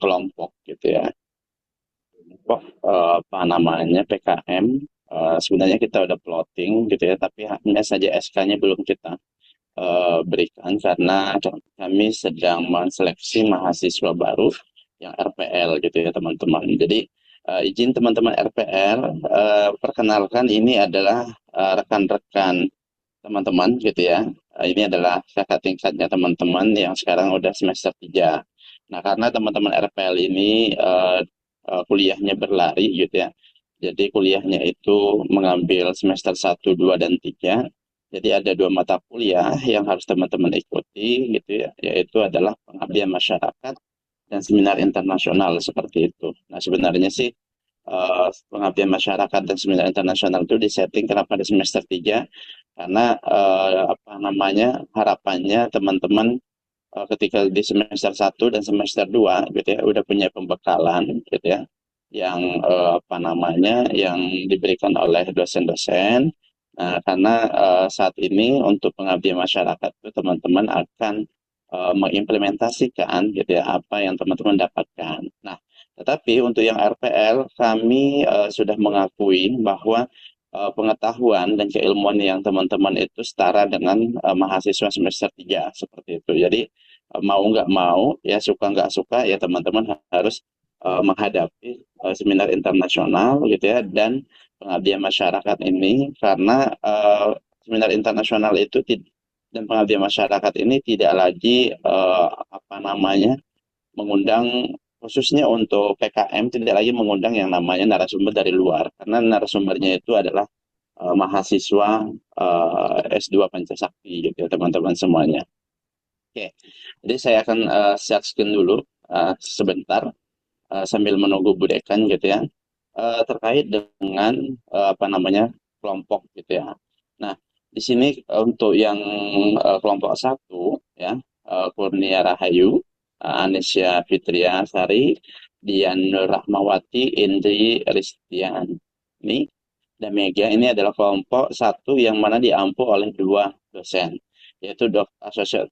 kelompok gitu ya. Kelompok apa namanya PKM, sebenarnya kita udah plotting gitu ya, tapi hanya saja SK-nya belum kita berikan karena kami sedang menseleksi mahasiswa baru yang RPL gitu ya teman-teman. Jadi izin teman-teman RPL, perkenalkan ini adalah rekan-rekan teman-teman gitu ya. Ini adalah kakak tingkatnya teman-teman yang sekarang udah semester 3. Nah, karena teman-teman RPL ini kuliahnya berlari gitu ya. Jadi kuliahnya itu mengambil semester 1, 2, dan 3. Jadi ada 2 mata kuliah yang harus teman-teman ikuti gitu ya, yaitu adalah pengabdian masyarakat dan seminar internasional seperti itu. Nah, sebenarnya sih pengabdian masyarakat dan seminar internasional itu disetting kenapa di semester 3 karena apa namanya harapannya teman-teman ketika di semester 1 dan semester 2 gitu ya udah punya pembekalan gitu ya yang apa namanya yang diberikan oleh dosen-dosen. Nah, karena saat ini untuk pengabdian masyarakat itu teman-teman akan mengimplementasikan gitu ya apa yang teman-teman dapatkan. Nah, tetapi untuk yang RPL kami sudah mengakui bahwa pengetahuan dan keilmuan yang teman-teman itu setara dengan mahasiswa semester 3 seperti itu. Jadi mau nggak mau ya suka nggak suka ya teman-teman harus menghadapi seminar internasional gitu ya dan pengabdian masyarakat ini karena seminar internasional itu dan pengabdian masyarakat ini tidak lagi apa namanya mengundang khususnya untuk PKM tidak lagi mengundang yang namanya narasumber dari luar karena narasumbernya itu adalah mahasiswa S2 Pancasakti gitu ya teman-teman semuanya. Oke, jadi saya akan share screen dulu sebentar sambil menunggu Bu Dekan gitu ya, terkait dengan apa namanya kelompok gitu ya. Nah, di sini untuk yang kelompok 1 ya, Kurnia Rahayu, Anesya Fitriasari, Dian Nur Rahmawati, Indri Ristiani, dan Mega ini adalah kelompok 1 yang mana diampu oleh 2 dosen, yaitu Asosiat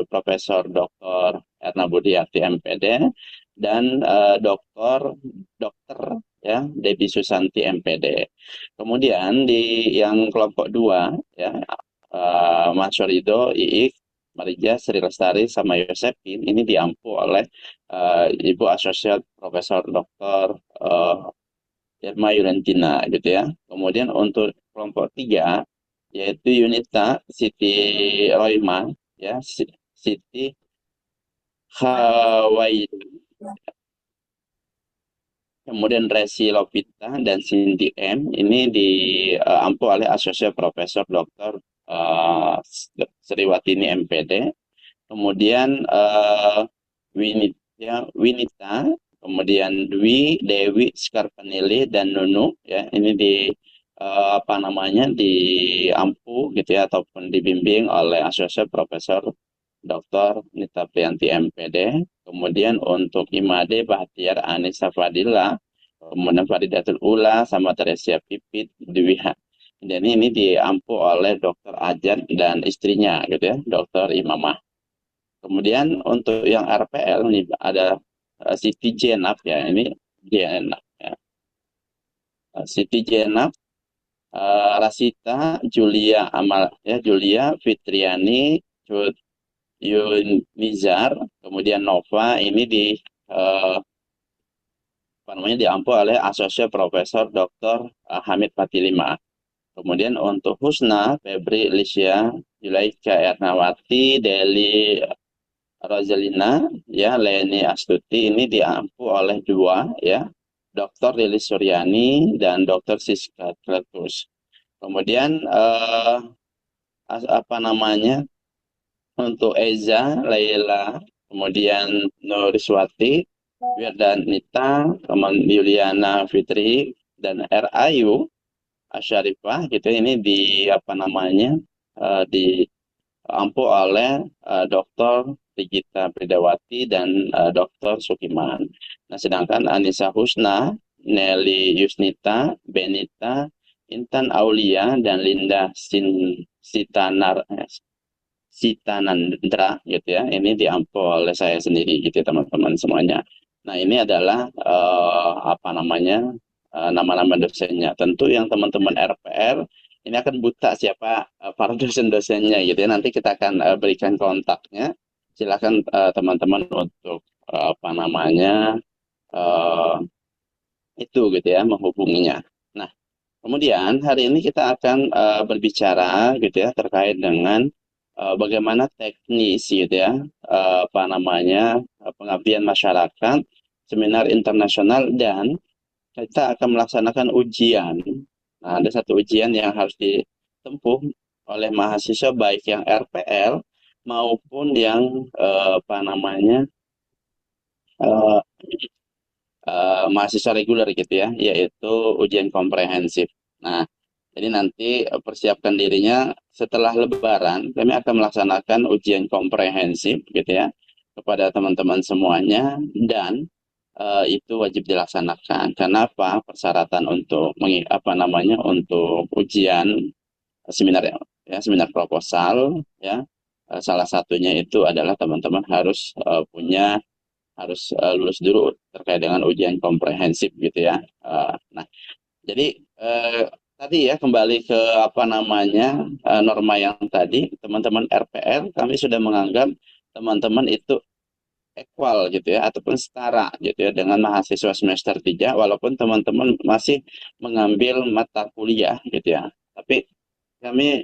Profesor Dr. Erna Budiarti MPD dan Dokter ya Debbie Susanti MPD. Kemudian di yang kelompok 2 ya Mas Rido, Iik, Marija, Sri Lestari sama Yosepin ini diampu oleh Ibu Asosiat Profesor Dr. Irma Yulentina gitu ya. Kemudian untuk kelompok 3 yaitu Yunita Siti Roima ya Siti Hawaii, kemudian Resi Lopita dan Cindy M ini diampu oleh Asosiat Profesor Dr. Sriwatini MPD. Kemudian Winita, kemudian Dwi, Dewi, Skarpanili dan Nunu ya ini apa namanya diampu gitu ya ataupun dibimbing oleh Asosiat Profesor Dr. Nita Priyanti MPD. Kemudian untuk IMADE Bahtiar Anissa Fadila, kemudian Faridatul Ula sama Teresia Pipit Dwiha. Dan ini diampu oleh Dr. Ajar dan istrinya gitu ya, Dr. Imamah. Kemudian untuk yang RPL ini ada Siti Jenab ya, ini Jenab ya. Siti Jenab, Rasita, Julia Amal ya, Julia Fitriani, Yunizar, kemudian Nova ini eh, apa namanya diampu oleh Asosiat Profesor Dr. Hamid Fatilima. Kemudian untuk Husna, Febri, Lisya, Yulaika Ernawati, Deli Rosalina, ya Leni Astuti ini diampu oleh 2 ya, Dr. Lilis Suryani dan Dr. Siska Kletus. Kemudian apa namanya untuk Eza, Laila, kemudian Nuriswati, Wirdanita, kemudian Yuliana Fitri dan RAyu Asyarifah gitu ini di apa namanya diampu oleh Dr. Digita Pridawati dan Dr. Sukiman. Nah, sedangkan Anissa Husna, Nelly Yusnita, Benita, Intan Aulia dan Linda Sitanandra gitu ya. Ini diampu oleh saya sendiri gitu ya, teman-teman semuanya. Nah, ini adalah apa namanya nama-nama dosennya. Tentu yang teman-teman RPL ini akan buta siapa para dosen-dosennya gitu ya. Nanti kita akan berikan kontaknya. Silakan teman-teman untuk apa namanya eh, itu gitu ya menghubunginya. Nah, kemudian hari ini kita akan berbicara gitu ya terkait dengan bagaimana teknis gitu ya apa namanya pengabdian masyarakat, seminar internasional dan kita akan melaksanakan ujian. Nah, ada satu ujian yang harus ditempuh oleh mahasiswa baik yang RPL maupun yang apa namanya eh, mahasiswa reguler gitu ya, yaitu ujian komprehensif. Nah, jadi nanti persiapkan dirinya setelah Lebaran, kami akan melaksanakan ujian komprehensif gitu ya kepada teman-teman semuanya dan itu wajib dilaksanakan. Karena apa? Persyaratan untuk apa namanya untuk ujian seminar ya seminar proposal ya salah satunya itu adalah teman-teman harus lulus dulu terkait dengan ujian komprehensif gitu ya. Nah, jadi tadi ya kembali ke apa namanya norma yang tadi teman-teman RPL kami sudah menganggap teman-teman itu equal gitu ya ataupun setara gitu ya dengan mahasiswa semester 3 walaupun teman-teman masih mengambil mata kuliah gitu ya. Tapi kami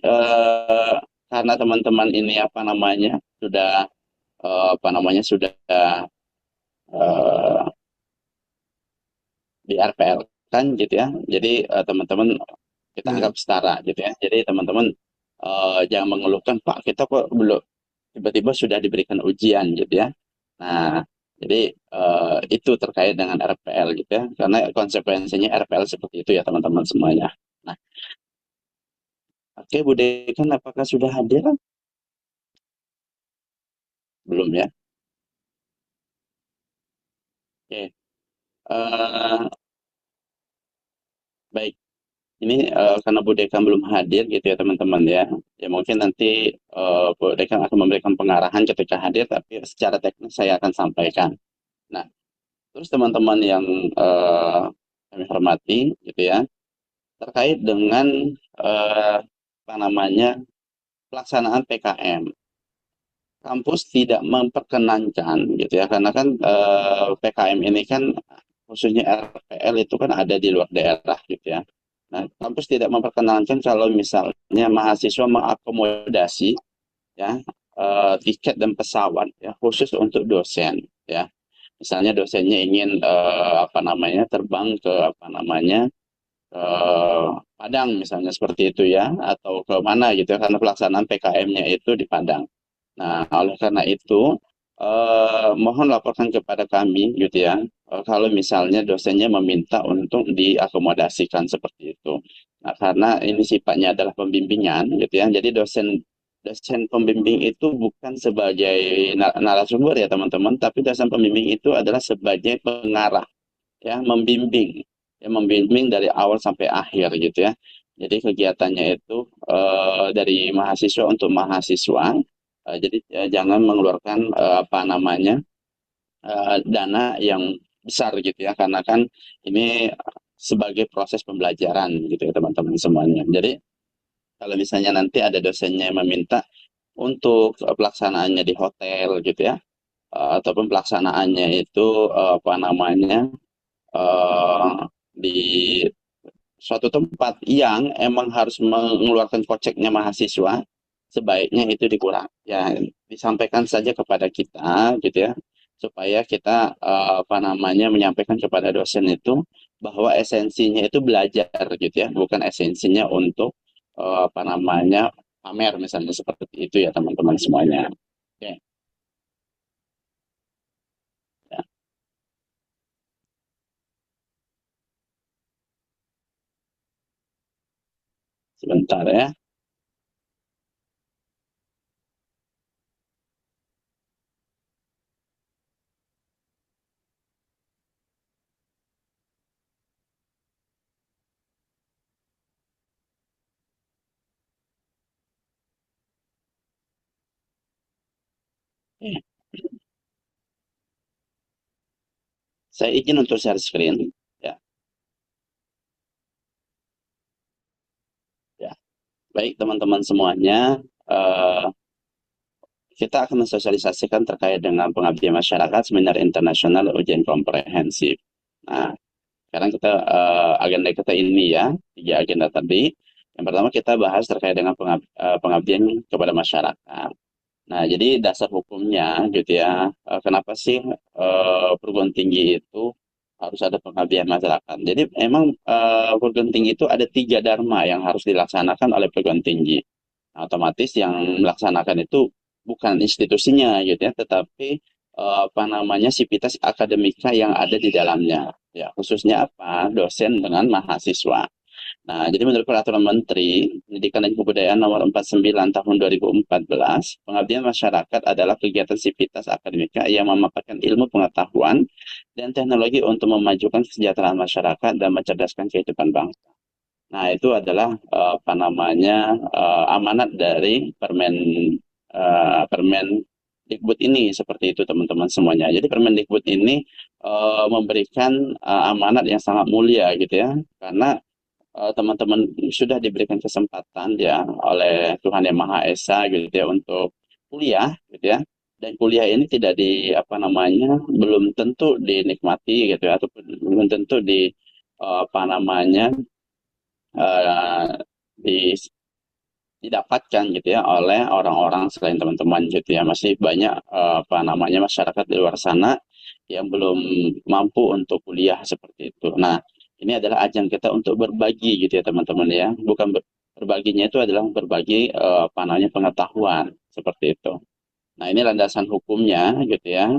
karena teman-teman ini apa namanya sudah apa namanya sudah eh, di RPL kan gitu ya. Jadi teman-teman kita Iya. anggap setara gitu ya. Jadi teman-teman jangan mengeluhkan Pak kita kok belum tiba-tiba sudah diberikan ujian gitu ya. Nah, jadi itu terkait dengan RPL gitu ya. Karena konsekuensinya RPL seperti itu ya teman-teman semuanya. Nah, oke Bu Dekan apakah sudah hadir? Belum ya? Oke. Baik. Ini karena Bu Dekan belum hadir gitu ya teman-teman ya. Ya mungkin nanti Bu Dekan akan memberikan pengarahan ketika hadir, tapi secara teknis saya akan sampaikan. Nah, terus teman-teman yang kami hormati gitu ya, terkait dengan apa namanya pelaksanaan PKM. Kampus tidak memperkenankan gitu ya, karena kan PKM ini kan khususnya RPL itu kan ada di luar daerah gitu ya. Nah, kampus tidak memperkenankan kalau misalnya mahasiswa mengakomodasi ya tiket dan pesawat ya khusus untuk dosen ya. Misalnya dosennya ingin apa namanya terbang ke apa namanya Padang misalnya seperti itu ya atau ke mana gitu ya karena pelaksanaan PKM-nya itu di Padang. Nah, oleh karena itu mohon laporkan kepada kami gitu ya kalau misalnya dosennya meminta untuk diakomodasikan seperti itu. Nah, karena ini sifatnya adalah pembimbingan gitu ya. Jadi dosen dosen pembimbing itu bukan sebagai narasumber ya teman-teman, tapi dosen pembimbing itu adalah sebagai pengarah ya membimbing dari awal sampai akhir gitu ya. Jadi kegiatannya itu dari mahasiswa untuk mahasiswa. Jadi jangan mengeluarkan apa namanya dana yang besar gitu ya, karena kan ini sebagai proses pembelajaran gitu ya teman-teman semuanya. Jadi kalau misalnya nanti ada dosennya yang meminta untuk pelaksanaannya di hotel gitu ya, ataupun pelaksanaannya itu apa namanya eh, di suatu tempat yang emang harus mengeluarkan koceknya mahasiswa, sebaiknya itu dikurang. Ya, disampaikan saja kepada kita, gitu ya, supaya kita apa namanya menyampaikan kepada dosen itu bahwa esensinya itu belajar, gitu ya, bukan esensinya untuk apa namanya pamer misalnya seperti itu ya teman-teman semuanya. Oke, ya, sebentar ya. Oke. Saya izin untuk share screen. Ya, ya. Baik teman-teman semuanya, eh, kita akan mensosialisasikan terkait dengan pengabdian masyarakat seminar internasional ujian komprehensif. Nah, sekarang kita agenda kita ini ya, 3 agenda tadi. Yang pertama kita bahas terkait dengan pengabdian kepada masyarakat. Nah, jadi dasar hukumnya gitu ya, kenapa sih perguruan tinggi itu harus ada pengabdian masyarakat. Jadi emang perguruan tinggi itu ada 3 dharma yang harus dilaksanakan oleh perguruan tinggi. Nah, otomatis yang melaksanakan itu bukan institusinya gitu ya, tetapi apa namanya sivitas akademika yang ada di dalamnya. Ya, khususnya apa? Dosen dengan mahasiswa. Nah, jadi menurut Peraturan Menteri Pendidikan dan Kebudayaan Nomor 49 Tahun 2014, pengabdian masyarakat adalah kegiatan sivitas akademika yang memaparkan ilmu pengetahuan dan teknologi untuk memajukan kesejahteraan masyarakat dan mencerdaskan kehidupan bangsa. Nah, itu adalah apa namanya amanat dari Permen Dikbud ini seperti itu teman-teman semuanya. Jadi Permendikbud ini memberikan amanat yang sangat mulia gitu ya, karena teman-teman sudah diberikan kesempatan ya oleh Tuhan Yang Maha Esa gitu ya untuk kuliah gitu ya. Dan kuliah ini tidak di apa namanya belum tentu dinikmati gitu ya, atau belum tentu di apa namanya eh, di didapatkan gitu ya oleh orang-orang selain teman-teman gitu ya. Masih banyak apa namanya masyarakat di luar sana yang belum mampu untuk kuliah seperti itu. Nah, ini adalah ajang kita untuk berbagi gitu ya teman-teman ya. Bukan berbaginya itu adalah berbagi apa namanya pengetahuan seperti itu. Nah, ini landasan hukumnya gitu ya.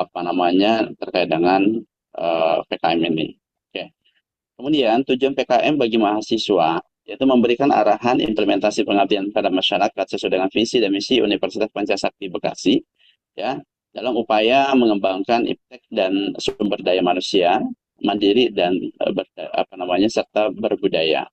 Apa namanya terkait dengan PKM ini. Oke. Kemudian tujuan PKM bagi mahasiswa yaitu memberikan arahan implementasi pengabdian pada masyarakat sesuai dengan visi dan misi Universitas Pancasakti Bekasi ya dalam upaya mengembangkan iptek dan sumber daya manusia mandiri dan apa namanya serta berbudaya.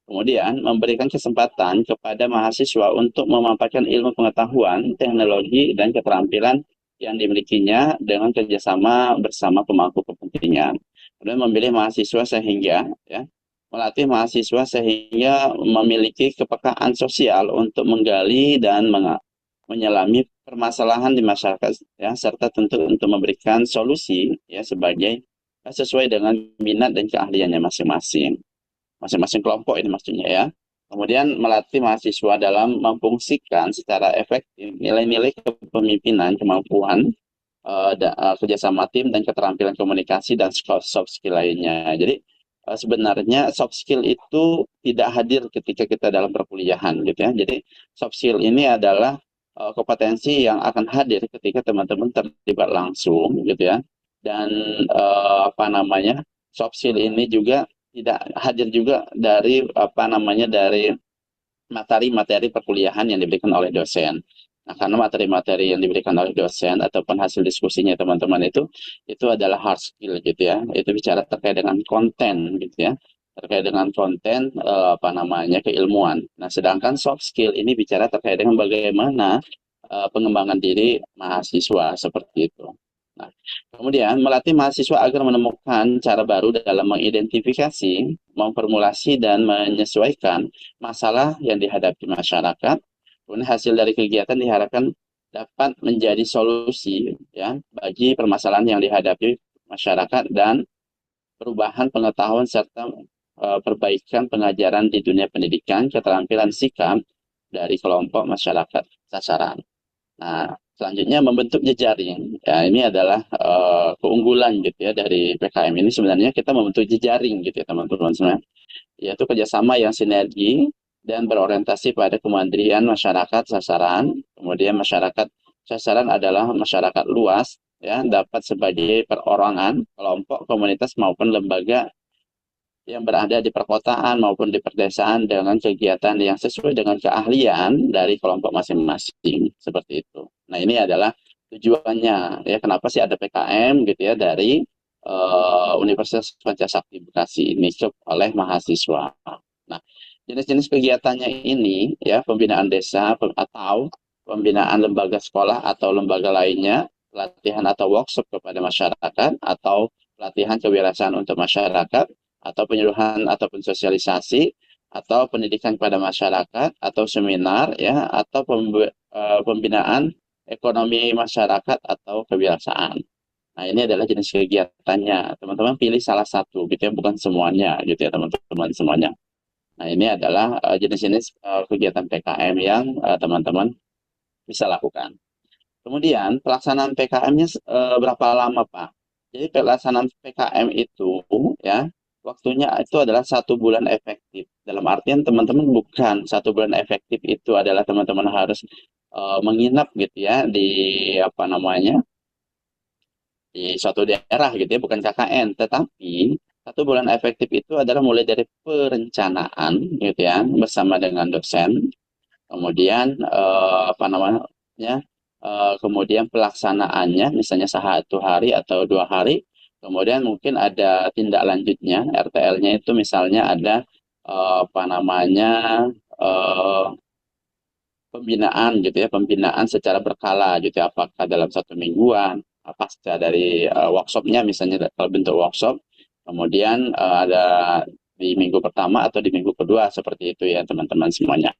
Kemudian memberikan kesempatan kepada mahasiswa untuk memaparkan ilmu pengetahuan, teknologi, dan keterampilan yang dimilikinya dengan kerjasama bersama pemangku kepentingan. Kemudian memilih mahasiswa sehingga ya, melatih mahasiswa sehingga memiliki kepekaan sosial untuk menggali dan menyelami permasalahan di masyarakat ya, serta tentu untuk memberikan solusi ya sebagai sesuai dengan minat dan keahliannya masing-masing masing-masing kelompok ini maksudnya ya. Kemudian melatih mahasiswa dalam memfungsikan secara efektif nilai-nilai kepemimpinan, kemampuan, kerjasama tim, dan keterampilan komunikasi dan soft skill lainnya. Jadi sebenarnya soft skill itu tidak hadir ketika kita dalam perkuliahan gitu ya. Jadi soft skill ini adalah kompetensi yang akan hadir ketika teman-teman terlibat langsung gitu ya. Dan apa namanya soft skill ini juga tidak hadir juga dari apa namanya dari materi-materi perkuliahan yang diberikan oleh dosen. Nah, karena materi-materi yang diberikan oleh dosen ataupun hasil diskusinya teman-teman itu adalah hard skill gitu ya. Itu bicara terkait dengan konten gitu ya. Terkait dengan konten apa namanya keilmuan. Nah, sedangkan soft skill ini bicara terkait dengan bagaimana pengembangan diri mahasiswa seperti itu. Nah, kemudian melatih mahasiswa agar menemukan cara baru dalam mengidentifikasi, memformulasi, dan menyesuaikan masalah yang dihadapi masyarakat. Kemudian hasil dari kegiatan diharapkan dapat menjadi solusi ya bagi permasalahan yang dihadapi masyarakat dan perubahan pengetahuan serta perbaikan pengajaran di dunia pendidikan, keterampilan sikap dari kelompok masyarakat sasaran. Nah, selanjutnya membentuk jejaring. Ya, ini adalah keunggulan gitu ya dari PKM ini sebenarnya kita membentuk jejaring gitu ya teman-teman semua. Yaitu kerjasama yang sinergi dan berorientasi pada kemandirian masyarakat sasaran. Kemudian masyarakat sasaran adalah masyarakat luas ya dapat sebagai perorangan, kelompok, komunitas maupun lembaga yang berada di perkotaan maupun di perdesaan dengan kegiatan yang sesuai dengan keahlian dari kelompok masing-masing seperti itu. Nah, ini adalah tujuannya ya kenapa sih ada PKM gitu ya dari Universitas Pancasakti Bekasi ini oleh mahasiswa. Nah, jenis-jenis kegiatannya ini ya pembinaan desa atau pembinaan lembaga sekolah atau lembaga lainnya, pelatihan atau workshop kepada masyarakat, atau pelatihan kewirausahaan untuk masyarakat, atau penyuluhan ataupun sosialisasi, atau pendidikan kepada masyarakat, atau seminar, ya, atau pembinaan ekonomi masyarakat atau kewirausahaan. Nah, ini adalah jenis kegiatannya. Teman-teman pilih salah satu, gitu ya, bukan semuanya, gitu ya, teman-teman semuanya. Nah, ini adalah jenis-jenis kegiatan PKM yang teman-teman bisa lakukan. Kemudian pelaksanaan PKM-nya berapa lama, Pak? Jadi pelaksanaan PKM itu, ya, waktunya itu adalah 1 bulan efektif. Dalam artian teman-teman bukan 1 bulan efektif itu adalah teman-teman harus menginap gitu ya di apa namanya di suatu daerah gitu ya, bukan KKN, tetapi 1 bulan efektif itu adalah mulai dari perencanaan gitu ya bersama dengan dosen, kemudian apa namanya kemudian pelaksanaannya misalnya 1 hari atau 2 hari, kemudian mungkin ada tindak lanjutnya RTL-nya itu misalnya ada apa namanya eh, pembinaan gitu ya, pembinaan secara berkala gitu ya, apakah dalam 1 mingguan, pasca dari workshopnya misalnya kalau bentuk workshop, kemudian ada di minggu pertama atau di minggu kedua seperti itu ya teman-teman semuanya.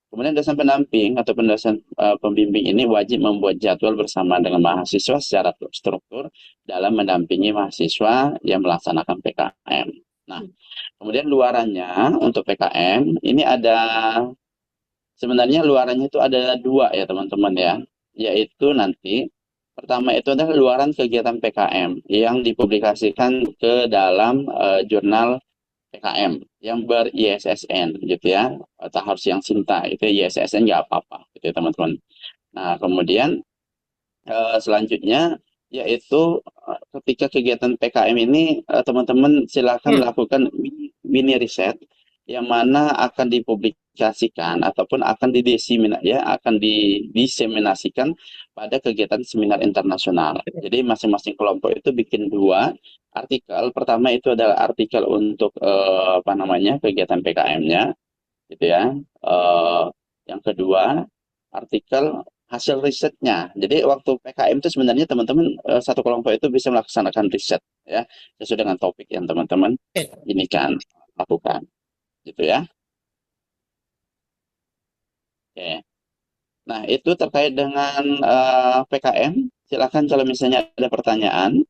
Kemudian dosen pendamping atau dosen pembimbing ini wajib membuat jadwal bersama dengan mahasiswa secara struktur dalam mendampingi mahasiswa yang melaksanakan PKM. Nah, kemudian luarannya untuk PKM ini ada sebenarnya luarannya itu ada 2 ya teman-teman ya, yaitu nanti pertama itu adalah luaran kegiatan PKM yang dipublikasikan ke dalam jurnal PKM yang ber-ISSN gitu ya, atau harus yang Sinta itu ISSN nggak apa-apa gitu ya teman-teman. Nah kemudian selanjutnya yaitu ketika kegiatan PKM ini teman-teman silakan melakukan mini riset yang mana akan dipublikasikan ataupun akan didiseminasikan pada kegiatan seminar internasional. Jadi masing-masing kelompok itu bikin 2 artikel. Pertama itu adalah artikel untuk apa namanya kegiatan PKM-nya, gitu ya. Eh, yang kedua artikel hasil risetnya. Jadi waktu PKM itu sebenarnya teman-teman satu kelompok itu bisa melaksanakan riset ya sesuai dengan topik yang teman-teman ini kan lakukan, gitu ya. Oke. Nah, itu terkait dengan PKM. Silakan kalau misalnya ada pertanyaan.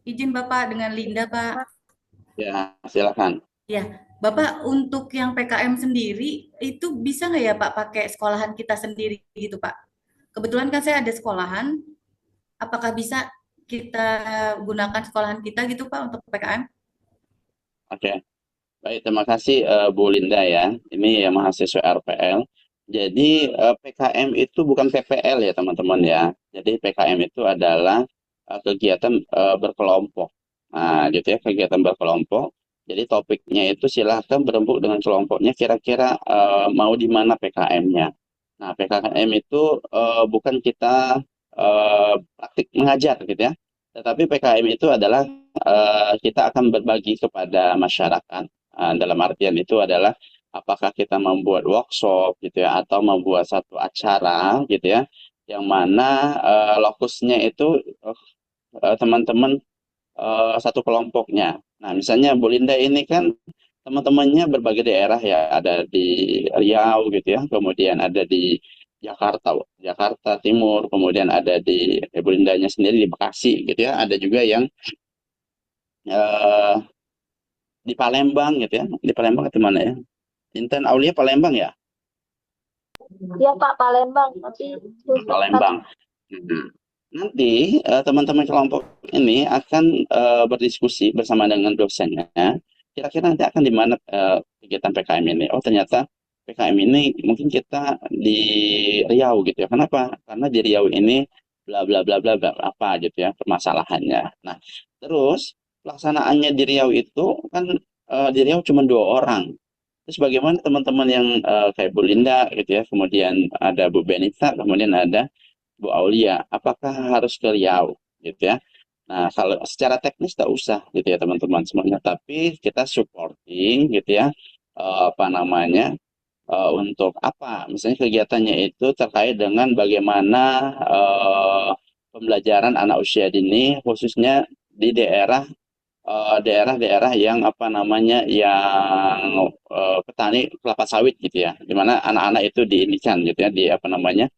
Izin Bapak dengan Linda, Pak. Ya, silakan. Ya, Bapak untuk yang PKM sendiri itu bisa nggak ya Pak pakai sekolahan kita sendiri gitu Pak? Kebetulan kan saya ada sekolahan, apakah bisa kita gunakan sekolahan kita gitu Pak untuk PKM? Oke. Baik, terima kasih Bu Linda ya. Ini ya mahasiswa RPL. Jadi PKM itu bukan PPL ya teman-teman ya. Jadi PKM itu adalah kegiatan berkelompok. Nah, gitu ya, kegiatan berkelompok. Jadi topiknya itu silahkan berembuk dengan kelompoknya kira-kira mau di mana PKM-nya. Nah, PKM itu bukan kita praktik mengajar gitu ya. Tetapi PKM itu adalah kita akan berbagi kepada masyarakat. Dalam artian itu adalah apakah kita membuat workshop gitu ya atau membuat satu acara gitu ya yang mana lokusnya itu teman-teman satu kelompoknya. Nah, misalnya Bu Linda ini kan teman-temannya berbagai daerah ya, ada di Riau gitu ya, kemudian ada di Jakarta, Jakarta Timur, kemudian ada di Bu Lindanya sendiri di Bekasi gitu ya, ada juga yang eh, di Palembang gitu ya, di Palembang atau mana ya? Intan Aulia Palembang ya, Iya Pak, Palembang, tapi susah. Palembang. Mhm. Nanti teman-teman kelompok ini akan berdiskusi bersama dengan dosennya. Kira-kira nanti akan di mana kegiatan PKM ini? Oh ternyata PKM ini mungkin kita di Riau gitu ya. Kenapa? Karena di Riau ini bla bla bla bla bla apa gitu ya permasalahannya. Nah terus pelaksanaannya di Riau itu kan di Riau cuma 2 orang. Terus bagaimana teman-teman yang kayak Bu Linda gitu ya, kemudian ada Bu Benita, kemudian ada Bu Aulia, apakah harus ke Riau gitu ya? Nah, kalau secara teknis tak usah gitu ya teman-teman semuanya, tapi kita supporting gitu ya, apa namanya, untuk apa? Misalnya kegiatannya itu terkait dengan bagaimana pembelajaran anak usia dini, khususnya di daerah-daerah yang apa namanya yang petani kelapa sawit gitu ya, di mana anak-anak itu diindikan gitu ya, di apa namanya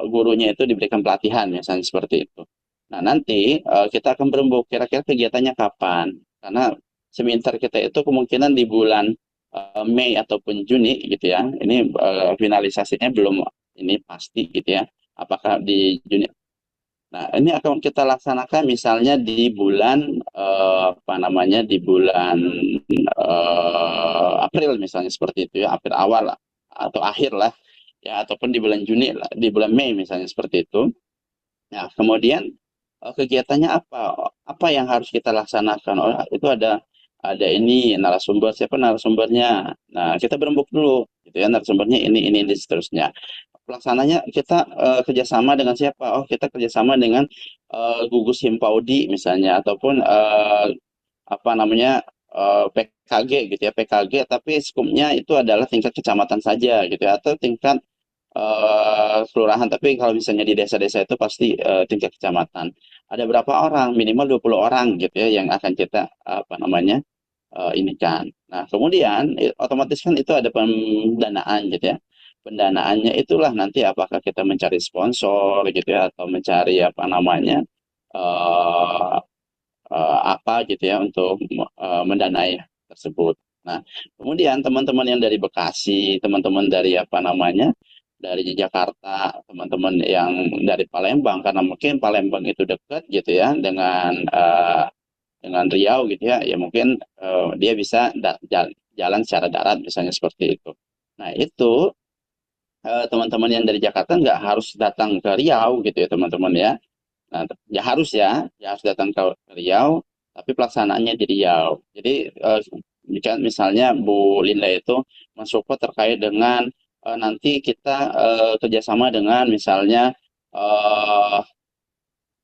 gurunya itu diberikan pelatihan misalnya seperti itu. Nah nanti kita akan berembuk kira-kira kegiatannya kapan, karena seminar kita itu kemungkinan di bulan Mei ataupun Juni gitu ya. Ini finalisasinya belum ini pasti gitu ya. Apakah di Juni. Nah, ini akan kita laksanakan misalnya di bulan apa namanya di bulan April misalnya seperti itu ya, April awal lah, atau akhir lah ya, ataupun di bulan Juni lah, di bulan Mei misalnya seperti itu. Nah, kemudian kegiatannya apa? Apa yang harus kita laksanakan? Oh, itu ada ini narasumber, siapa narasumbernya. Nah, kita berembuk dulu gitu ya, narasumbernya ini dan seterusnya. Pelaksananya kita kerjasama dengan siapa? Oh, kita kerjasama dengan gugus Himpaudi misalnya, ataupun apa namanya PKG gitu ya, PKG, tapi skupnya itu adalah tingkat kecamatan saja gitu ya, atau tingkat kelurahan, tapi kalau misalnya di desa-desa itu pasti tingkat kecamatan. Ada berapa orang? Minimal 20 orang gitu ya yang akan kita apa namanya ini kan. Nah, kemudian otomatis kan itu ada pendanaan gitu ya. Pendanaannya itulah nanti apakah kita mencari sponsor gitu ya, atau mencari apa namanya eh apa gitu ya untuk mendanai tersebut. Nah, kemudian teman-teman yang dari Bekasi, teman-teman dari apa namanya, dari Jakarta, teman-teman yang dari Palembang, karena mungkin Palembang itu dekat gitu ya dengan Riau gitu ya, ya mungkin dia bisa jalan secara darat misalnya seperti itu. Nah, itu teman-teman yang dari Jakarta nggak harus datang ke Riau gitu ya teman-teman ya. Nah, ya harus datang ke Riau, tapi pelaksanaannya di Riau. Jadi jika misalnya Bu Linda itu mensupport terkait dengan nanti kita kerjasama dengan misalnya eh,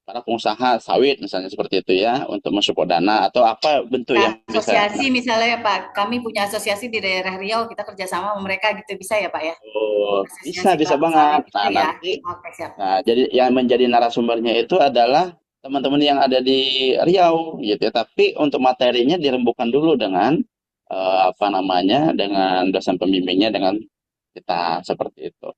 para pengusaha sawit misalnya seperti itu ya, untuk mensupport dana atau apa bentuk Nah, yang bisa. asosiasi misalnya ya Pak, kami punya asosiasi di daerah Riau, kita kerjasama sama mereka gitu bisa ya Pak ya? Oh, bisa Asosiasi bisa kelapa banget. sawit Nah, gitu ya. nanti Oke, siap. jadi yang menjadi narasumbernya itu adalah teman-teman yang ada di Riau gitu ya. Tapi untuk materinya dirembukan dulu dengan apa namanya dengan dosen pembimbingnya dengan kita seperti itu.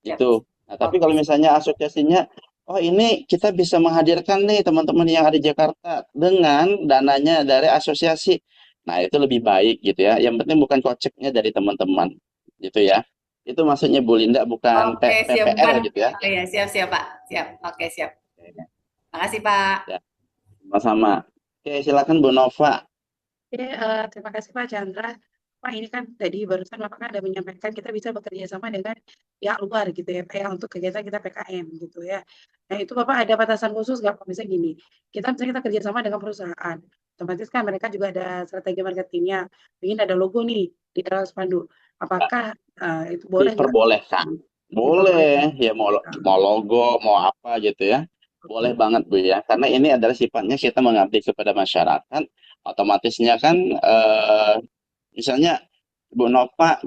Siap. Itu. Nah, tapi Oke, kalau siap. misalnya asosiasinya, oh ini kita bisa menghadirkan nih teman-teman yang ada di Jakarta dengan dananya dari asosiasi. Nah, itu lebih baik gitu ya. Yang penting bukan koceknya dari teman-teman gitu ya. Itu maksudnya Bu Linda, bukan Oke, siap. PPL Bukan. gitu ya. Oh iya, siap, siap Pak. Siap. Oke, siap. Makasih Pak. Ya, sama-sama. Oke, silakan Bu Nova. Oke, terima kasih Pak Chandra. Pak, ini kan tadi barusan Bapak kan ada menyampaikan kita bisa bekerja sama dengan pihak luar gitu ya, Pak, ya, untuk kegiatan kita PKM gitu ya. Nah, itu Bapak ada batasan khusus nggak Pak? Misalnya gini, misalnya kita kerja sama dengan perusahaan, otomatis kan mereka juga ada strategi marketingnya, ingin ada logo nih di dalam spanduk. Apakah itu boleh nggak? Diperbolehkan. Diperbolehkan. Boleh, ya mau logo, mau apa gitu ya. Boleh Oke. banget Bu ya, karena ini adalah sifatnya kita mengabdi kepada masyarakat, otomatisnya kan misalnya Bu Nova